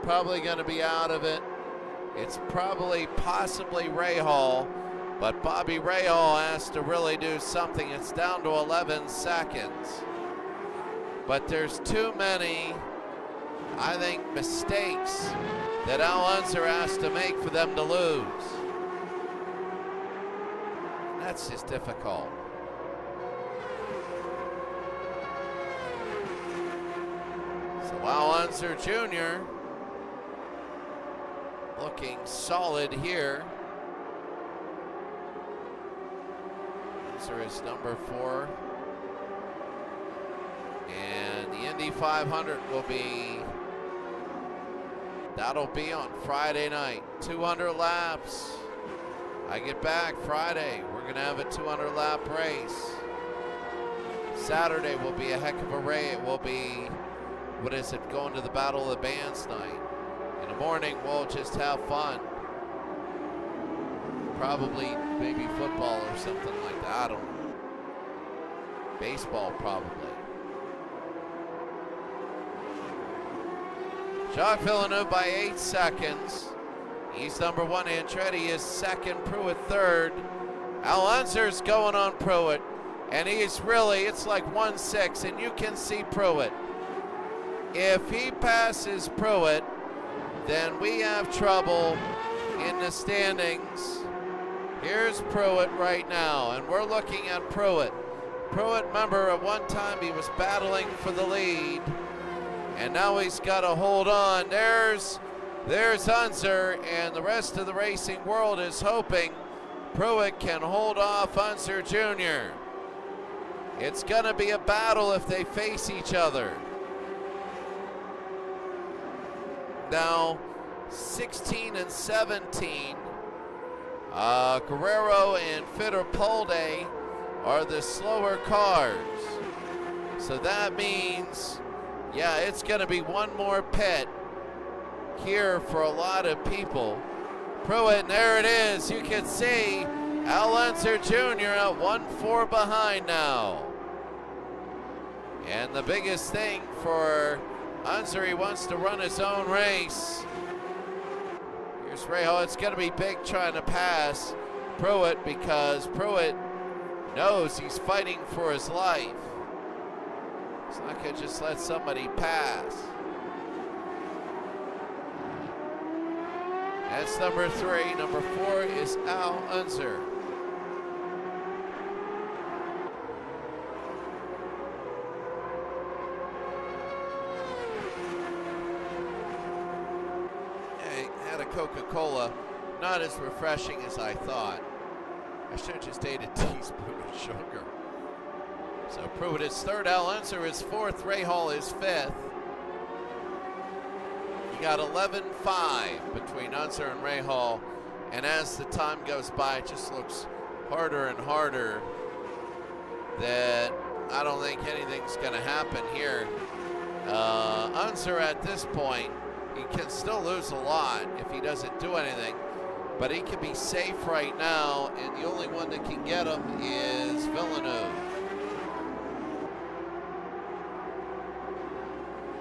probably going to be out of it. It's probably possibly Rahal, but Bobby Rahal has to really do something. It's down to 11 seconds. But there's too many, I think, mistakes that Al Unser has to make for them to lose. That's just difficult. So Al Unser Jr. looking solid here. Unser is number 4. And the Indy 500 that'll be on Friday night. 200 laps. I get back Friday. We're going to have a 200 lap race. Saturday will be a heck of a race. It will be, going to the Battle of the Bands night. In the morning, we'll just have fun. Probably maybe football or something like that. I don't know. Baseball, probably. Jacques Villeneuve by 8 seconds. He's number 1. Andretti is 2nd. Pruitt 3rd. Al Unser's going on Pruitt. And he's really, it's like 1-6. And you can see Pruitt. If he passes Pruitt, then we have trouble in the standings. Here's Pruitt right now. And we're looking at Pruitt. Pruitt, remember, at one time he was battling for the lead. And now he's got to hold on. There's Unser, and the rest of the racing world is hoping Pruitt can hold off Unser Jr. It's going to be a battle if they face each other. Now, 16 and 17, Guerrero and Fittipaldi are the slower cars. So that means, yeah, it's going to be one more pit here for a lot of people. Pruitt, and there it is. You can see Al Unser Jr. at 1-4 behind now. And the biggest thing for Unser, he wants to run his own race. Here's Rahal. It's going to be big trying to pass Pruitt because Pruitt knows he's fighting for his life. He's not going to just let somebody pass. That's number 3. Number 4 is Al Unser. Coca-Cola, not as refreshing as I thought. I should have just ate a teaspoon of sugar. So Pruitt is 3rd, Al Unser is 4th, Rahal is 5th. You got 11.5 between Unser and Rahal, and as the time goes by, it just looks harder and harder that I don't think anything's going to happen here. Unser at this point, he can still lose a lot if he doesn't do anything, but he can be safe right now, and the only one that can get him is Villeneuve.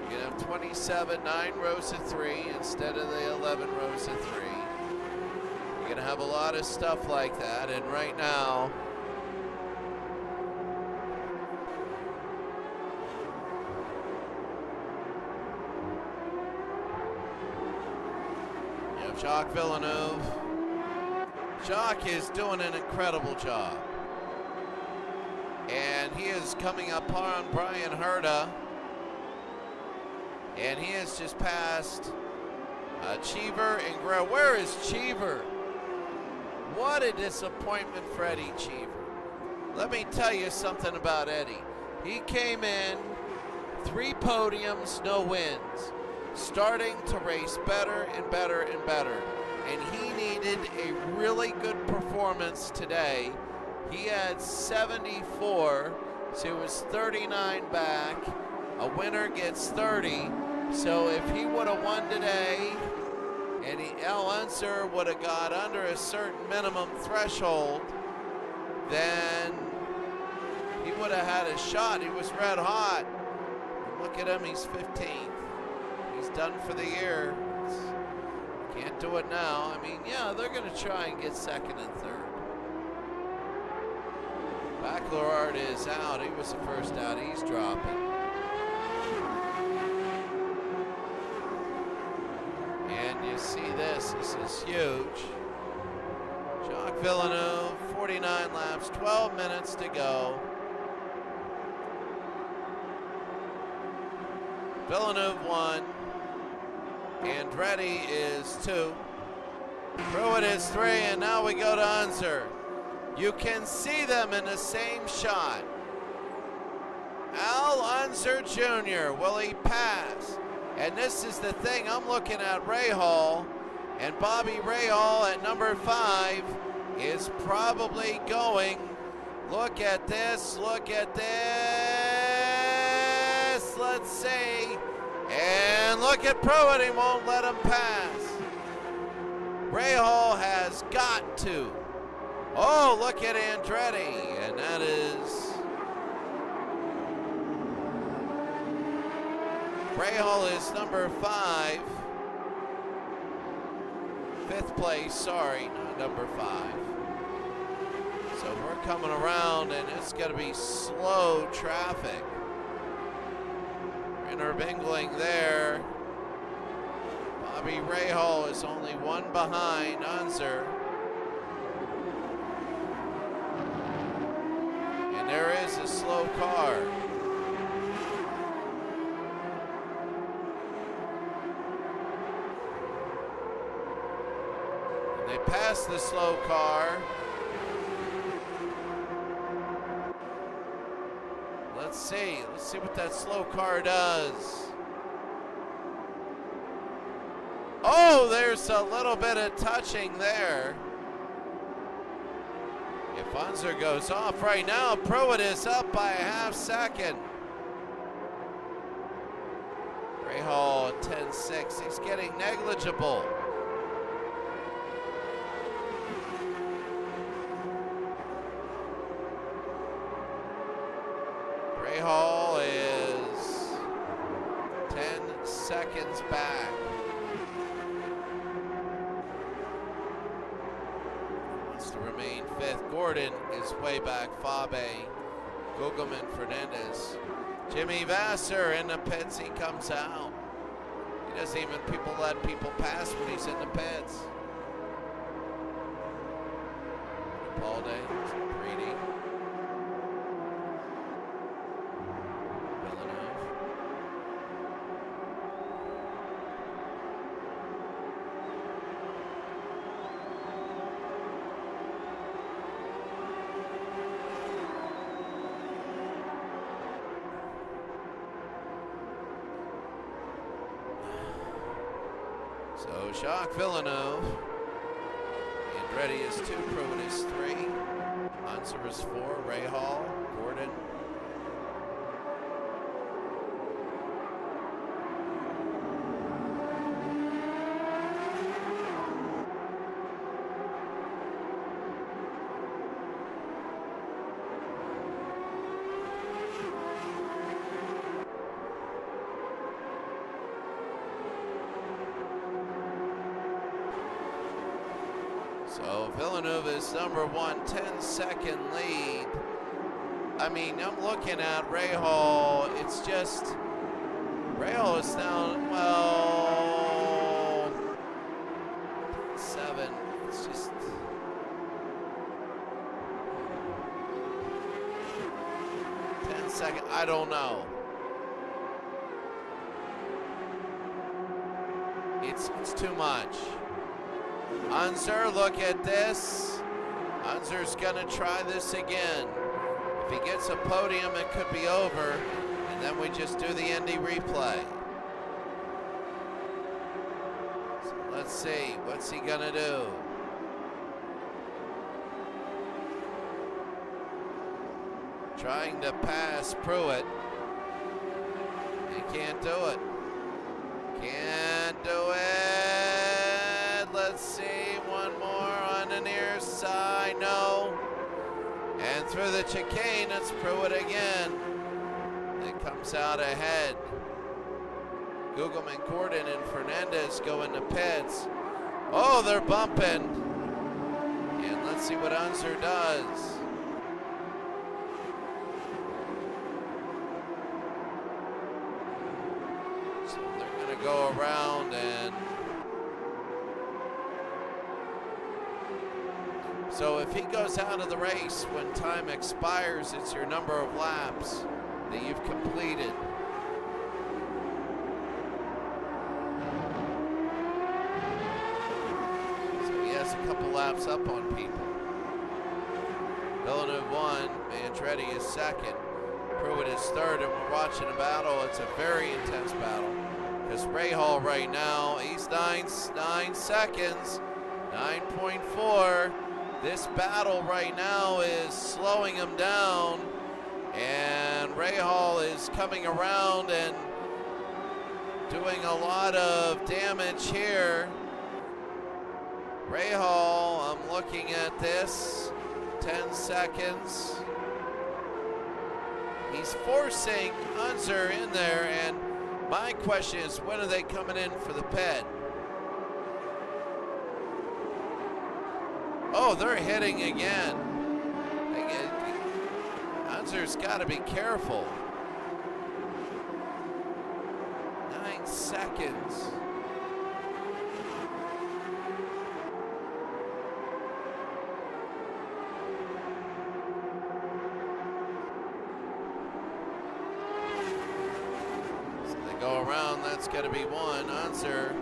You're gonna have 27, 9 rows of 3 instead of the 11 rows of 3. You're gonna have a lot of stuff like that, and right now, Jacques Villeneuve. Jacques is doing an incredible job. And he is coming up on Brian Herta. And he has just passed Cheever and Guerrero. Where is Cheever? What a disappointment for Eddie Cheever. Let me tell you something about Eddie. He came in, 3 podiums, no wins, starting to race better and better and better. And he needed a really good performance today. He had 74, so it was 39 back. A winner gets 30. So if he would have won today, and Al Unser would have got under a certain minimum threshold, then he would have had a shot. He was red hot. And look at him, he's 15th. He's done for the year. Can't do it now. I mean, yeah, they're going to try and get second and third. Baccalaureate is out. He was the first out. He's dropping. And you see this is huge. Jacques Villeneuve, 49 laps, 12 minutes to go. Villeneuve 1. Andretti is 2. Pruitt is 3, and now we go to Unser. You can see them in the same shot. Al Unser Jr., will he pass? And this is the thing, I'm looking at Rahal, and Bobby Rahal at number 5 is probably going. Look at this, look at this. Let's see. And look at Pruitt, he won't let him pass. Rahal has got to. Oh, look at Andretti, and that is Rahal is number 5. 5th place, sorry, not number 5. So we're coming around, and it's going to be slow traffic. Intermingling there. Bobby Rahal is only 1 behind Unser. And there is a slow car. And they pass the slow car. Let's see what that slow car does. Oh, there's a little bit of touching there. If Unser goes off right now, Pruitt is up by a half second. Rahal at 10.6, he's getting negligible. Rahal is 10 seconds back. Wants to remain 5th. Gordon is way back. Fabe, Gugelmin, Fernandez. Jimmy Vasser in the pits. He comes out. He doesn't even let people pass when he's in the pits. Paul Day, greedy. So Jacques Villeneuve, Andretti is 2, Pruitt is 3, Unser is 4, Rahal, Gordon. So Villeneuve is number 1, 10-second lead. I mean, I'm looking at Rahal. It's just, Rahal is down, well, 7. It's just... Second, I don't know. It's too much. Unser, look at this. Unser's gonna try this again. If he gets a podium, it could be over, and then we just do the Indy replay. So let's see, what's he gonna do? Trying to pass Pruitt. He can't do it. Can't do it. Let's see, one more on the near side. No. And through the chicane, it's Pruitt again. It comes out ahead. Gugelman, Gordon, and Fernandez go into pits. Oh, they're bumping. And let's see what Unser does. Go around, and so if he goes out of the race when time expires, it's your number of laps that you've completed. So he has a couple laps up on people. Villeneuve 1, Andretti is 2nd, Pruitt is 3rd, and we're watching a battle. It's a very intense battle. Because Rahal right now, he's 9 seconds, 9.4. This battle right now is slowing him down, and Rahal is coming around and doing a lot of damage here. Rahal, I'm looking at this, 10 seconds. He's forcing Unser in there, and my question is, when are they coming in for the pit? Oh, they're hitting again. Unser's got to be careful. 9 seconds. Go around, that's going to be 1. Unser,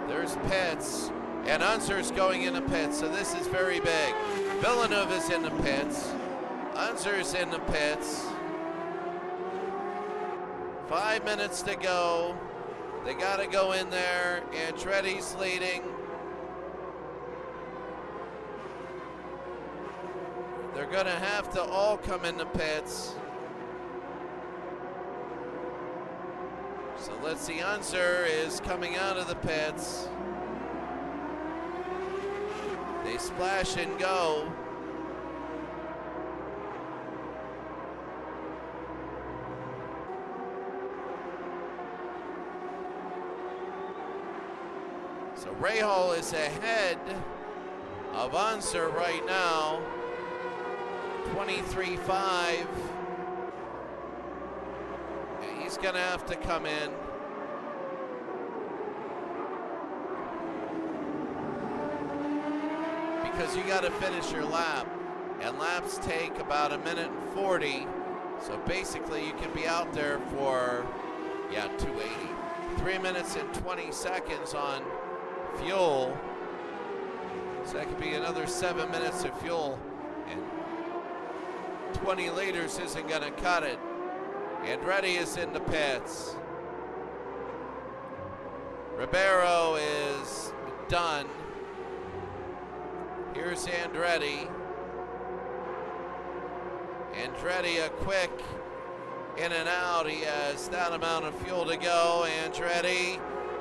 there's pits, and Unser's going into pits, so this is very big. Villeneuve is in the pits. Unser's in the pits. 5 minutes to go. They got to go in there. Andretti's leading. They're going to have to all come in the pits. So let's see, Unser is coming out of the pits. They splash and go. So Rahal is ahead of Unser right now, 23.5. He's going to have to come in. Because you got to finish your lap. And laps take about 1:40. So basically you can be out there for, 280. 3 minutes and 20 seconds on fuel. So that could be another 7 minutes of fuel. And 20 liters isn't going to cut it. Andretti is in the pits. Ribeiro is done. Here's Andretti. Andretti, a quick in and out. He has that amount of fuel to go. Andretti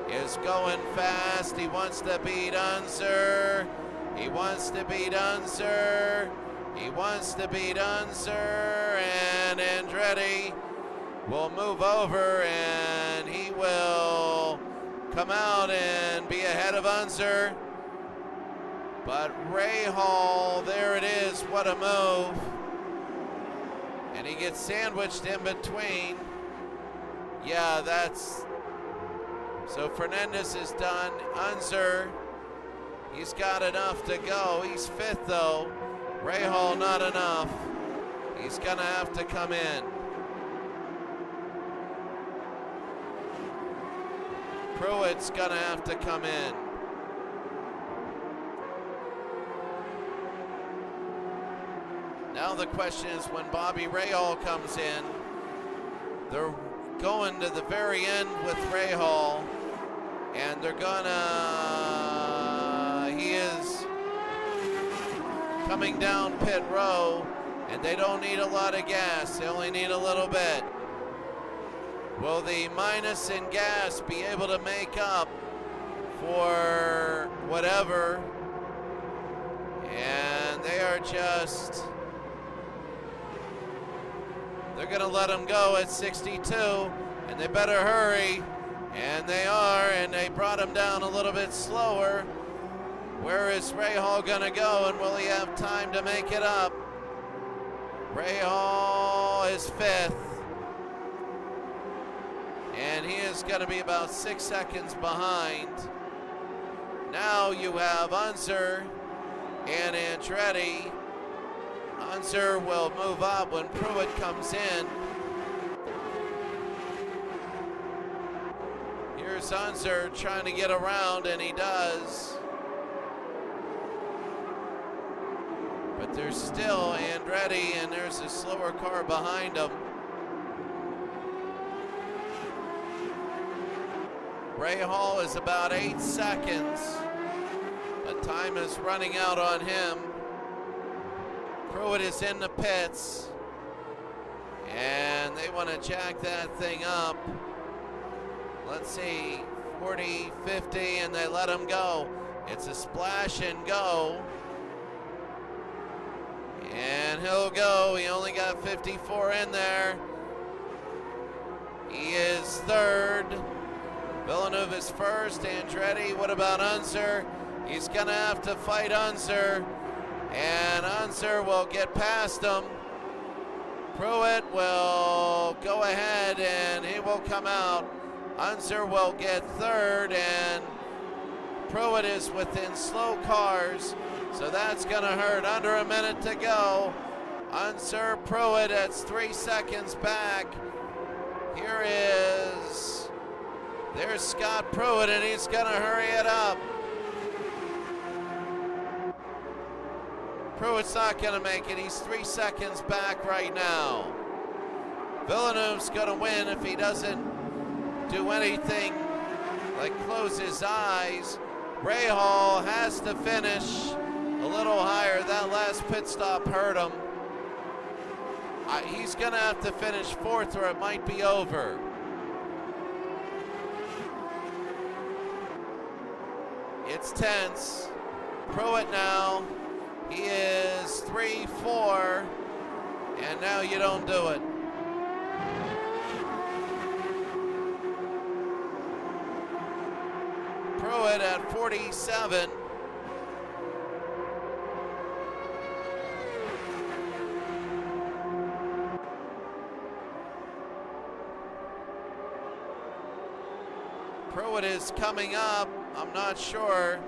is going fast. He wants to beat Unser. He wants to beat Unser. He wants to beat Unser. And Andretti will move over, and he will come out and be ahead of Unser. But Rahal, there it is, what a move. And he gets sandwiched in between. So Fernandez is done. Unser He's got enough to go. He's fifth though. Rahal not enough. He's gonna have to come in. Pruitt's gonna have to come in. Now the question is, when Bobby Rahal comes in, they're going to the very end with Rahal, and they're gonna, he is coming down pit row, and they don't need a lot of gas, they only need a little bit. Will the minus in gas be able to make up for whatever? And they are just, they're gonna let him go at 62, and they better hurry, and they are, and they brought him down a little bit slower. Where is Rahal gonna go, and will he have time to make it up? Rahal is fifth, and he is gonna be about 6 seconds behind. Now you have Unser and Andretti. Unser will move up when Pruitt comes in. Here's Unser trying to get around, and he does. But there's still Andretti, and there's a slower car behind him. Rahal is about 8 seconds, but time is running out on him. Pruitt is in the pits, and they want to jack that thing up. Let's see, 40, 50, and they let him go. It's a splash and go. And he'll go. He only got 54 in there. He is third. Villeneuve is first. Andretti, what about Unser? He's going to have to fight Unser. And Unser will get past him. Pruitt will go ahead, and he will come out. Unser will get third, and Pruitt is within slow cars, so that's going to hurt. Under a minute to go. Unser, Pruitt, that's 3 seconds back. There's Scott Pruitt, and he's going to hurry it up. Pruitt's not going to make it. He's 3 seconds back right now. Villeneuve's going to win if he doesn't do anything like close his eyes. Rahal has to finish a little higher. That last pit stop hurt him. He's going to have to finish fourth, or it might be over. It's tense. Pruitt now. He is 3-4, and now you don't do it. Pruitt at 47. Pruitt is coming up. I'm not sure.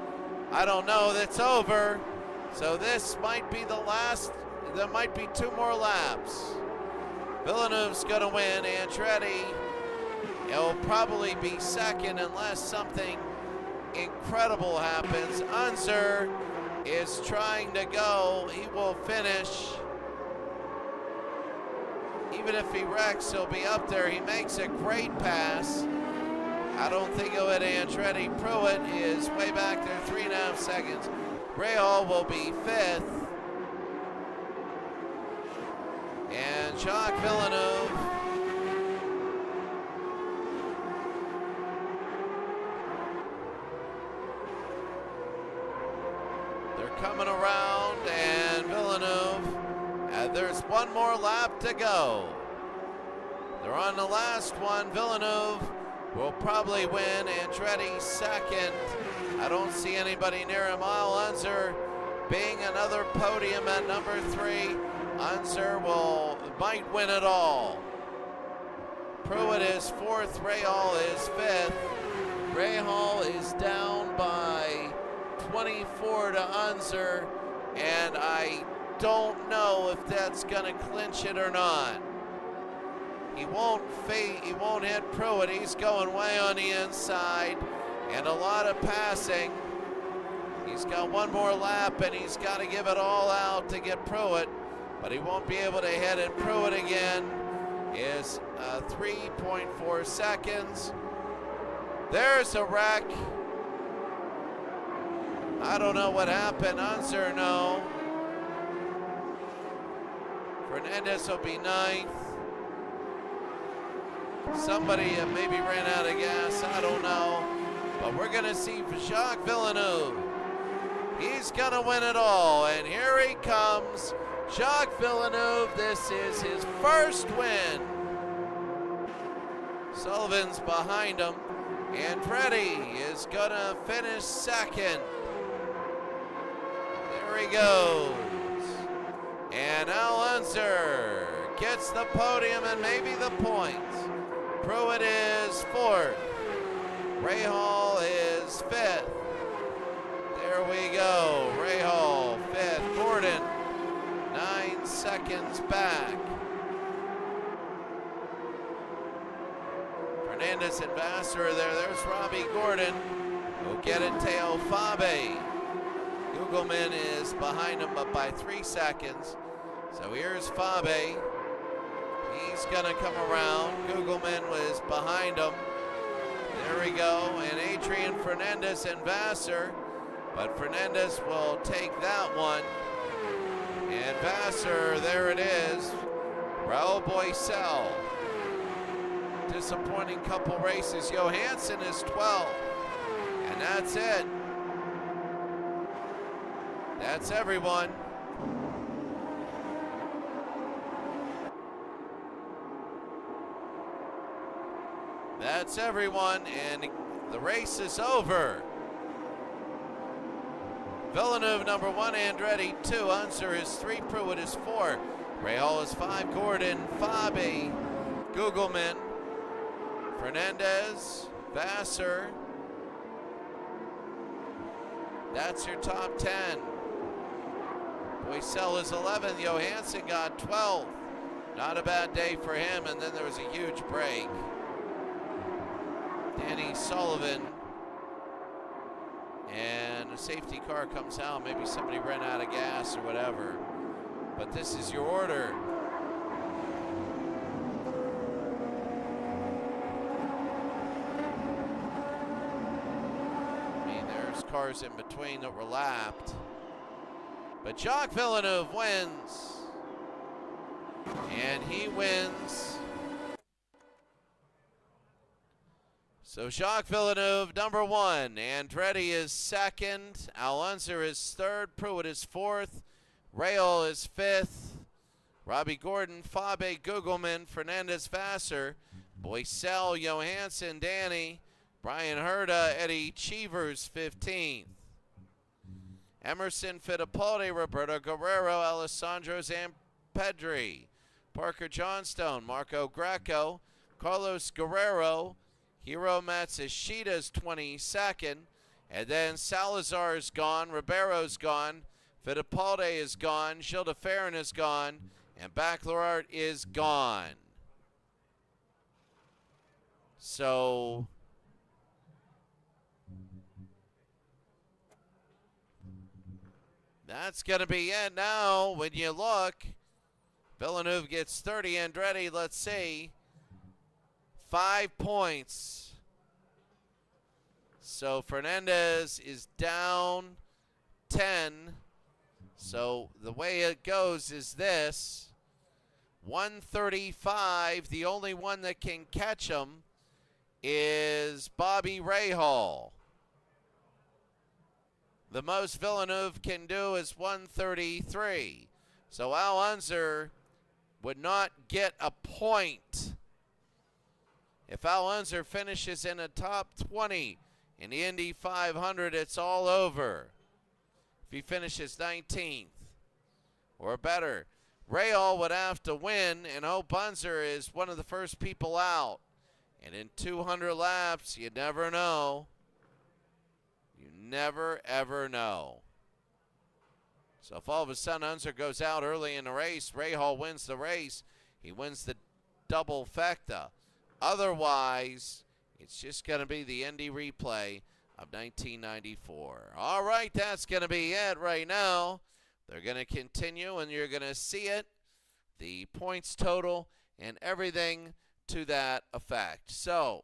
I don't know. That's over. So this might be the last. There might be 2 more laps. Villeneuve's going to win. Andretti, it'll probably be second unless something incredible happens. Unser is trying to go. He will finish. Even if he wrecks, he'll be up there. He makes a great pass. I don't think of it, Andretti. Pruitt is way back there, 3.5 seconds. Rahal will be fifth. And Jacques Villeneuve coming around, and Villeneuve, there's 1 more lap to go. They're on the last one. Villeneuve will probably win. Andretti second. I don't see anybody near him. Unser being another podium at number 3. Unser might win it all. Pruitt is fourth. Rahal is fifth. Rahal is down by 24 to Unser, and I don't know if that's going to clinch it or not. He won't hit Pruitt. He's going way on the inside, and a lot of passing. He's got one more lap, and he's got to give it all out to get Pruitt, but he won't be able to hit it. Pruitt again is 3.4 seconds. There's a wreck. I don't know what happened. Unser, no. Fernandez will be ninth. Somebody maybe ran out of gas, I don't know. But we're gonna see Jacques Villeneuve. He's gonna win it all, and here he comes. Jacques Villeneuve, this is his first win. Sullivan's behind him. Andretti is gonna finish second. There he goes. And Al Unser gets the podium and maybe the points. Pruitt is fourth. Rahal is fifth. There we go. Rahal fifth. Gordon 9 seconds back. Fernandez and Vassar there. There's Robbie Gordon. Go get it, Teo Fabe. Gugelman is behind him, but by 3 seconds. So here's Fabe. He's gonna come around. Gugelman was behind him. There we go. And Adrian Fernandez and Vassar. But Fernandez will take that one. And Vassar, there it is. Raul Boisel. Disappointing couple races. Johansson is 12. And that's it. That's everyone. That's everyone, and the race is over. Villeneuve number 1, Andretti 2, Unser is 3, Pruitt is 4, Rahal is 5, Gordon, Fabi, Gugelman, Fernandez, Vassar. That's your top 10. Boisel is 11, Johansson got 12. Not a bad day for him, and then there was a huge break. Danny Sullivan, and a safety car comes out. Maybe somebody ran out of gas or whatever. But this is your order. I mean, there's cars in between that were lapped. But Jacques Villeneuve wins. And he wins. So Jacques Villeneuve, number 1. Andretti is 2nd. Al Unser is 3rd. Pruitt is 4th. Rahal is 5th. Robbie Gordon, Fabe, Gugelman, Fernandez, Vassar, Boisel, Johansson, Danny, Brian Herta, Eddie Cheevers, 15th. Emerson Fittipaldi, Roberto Guerrero, Alessandro Zampedri, Parker Johnstone, Marco Greco, Carlos Guerrero, Hiro Matsushita's 22nd, and then Salazar is gone, Ribeiro's gone, Fittipaldi is gone, Gilles de Ferran is gone, and Baccalaureate is gone. So that's going to be it now. When you look, Villeneuve gets 30, Andretti, let's see, 5 points. So Fernandez is down 10. So the way it goes is this. 135, the only one that can catch him is Bobby Rahal. The most Villeneuve can do is 133. So Al Unser would not get a point. If Al Unser finishes in a top 20 in the Indy 500, it's all over. If he finishes 19th or better, Rahal would have to win, and Hope Unser is one of the first people out. And in 200 laps, you never know. You never, ever know. So if all of a sudden Unser goes out early in the race, Rahal wins the race. He wins the double fecta. Otherwise, it's just going to be the Indy replay of 1994. All right, that's going to be it right now. They're going to continue, and you're going to see it, the points total, and everything to that effect. So,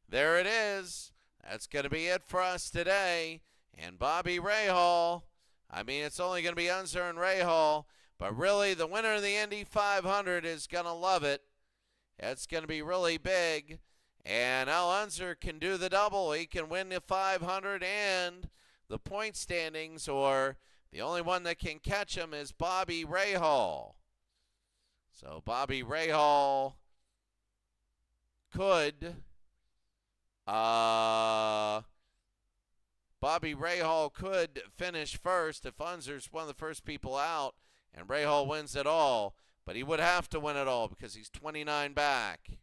there it is. That's going to be it for us today. And Bobby Rahal, I mean, it's only going to be Unser and Rahal, but really the winner of the Indy 500 is going to love it. It's going to be really big. And Al Unser can do the double. He can win the 500 and the point standings, or the only one that can catch him is Bobby Rahal. So Bobby Rahal could... Bobby Rahal could finish first if Unser's one of the first people out and Rahal wins it all. But he would have to win it all because he's 29 back.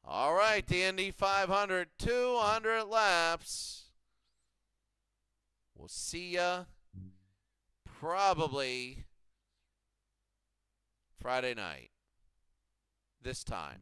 All right, the Indy 500, 200 laps. We'll see ya probably Friday night this time.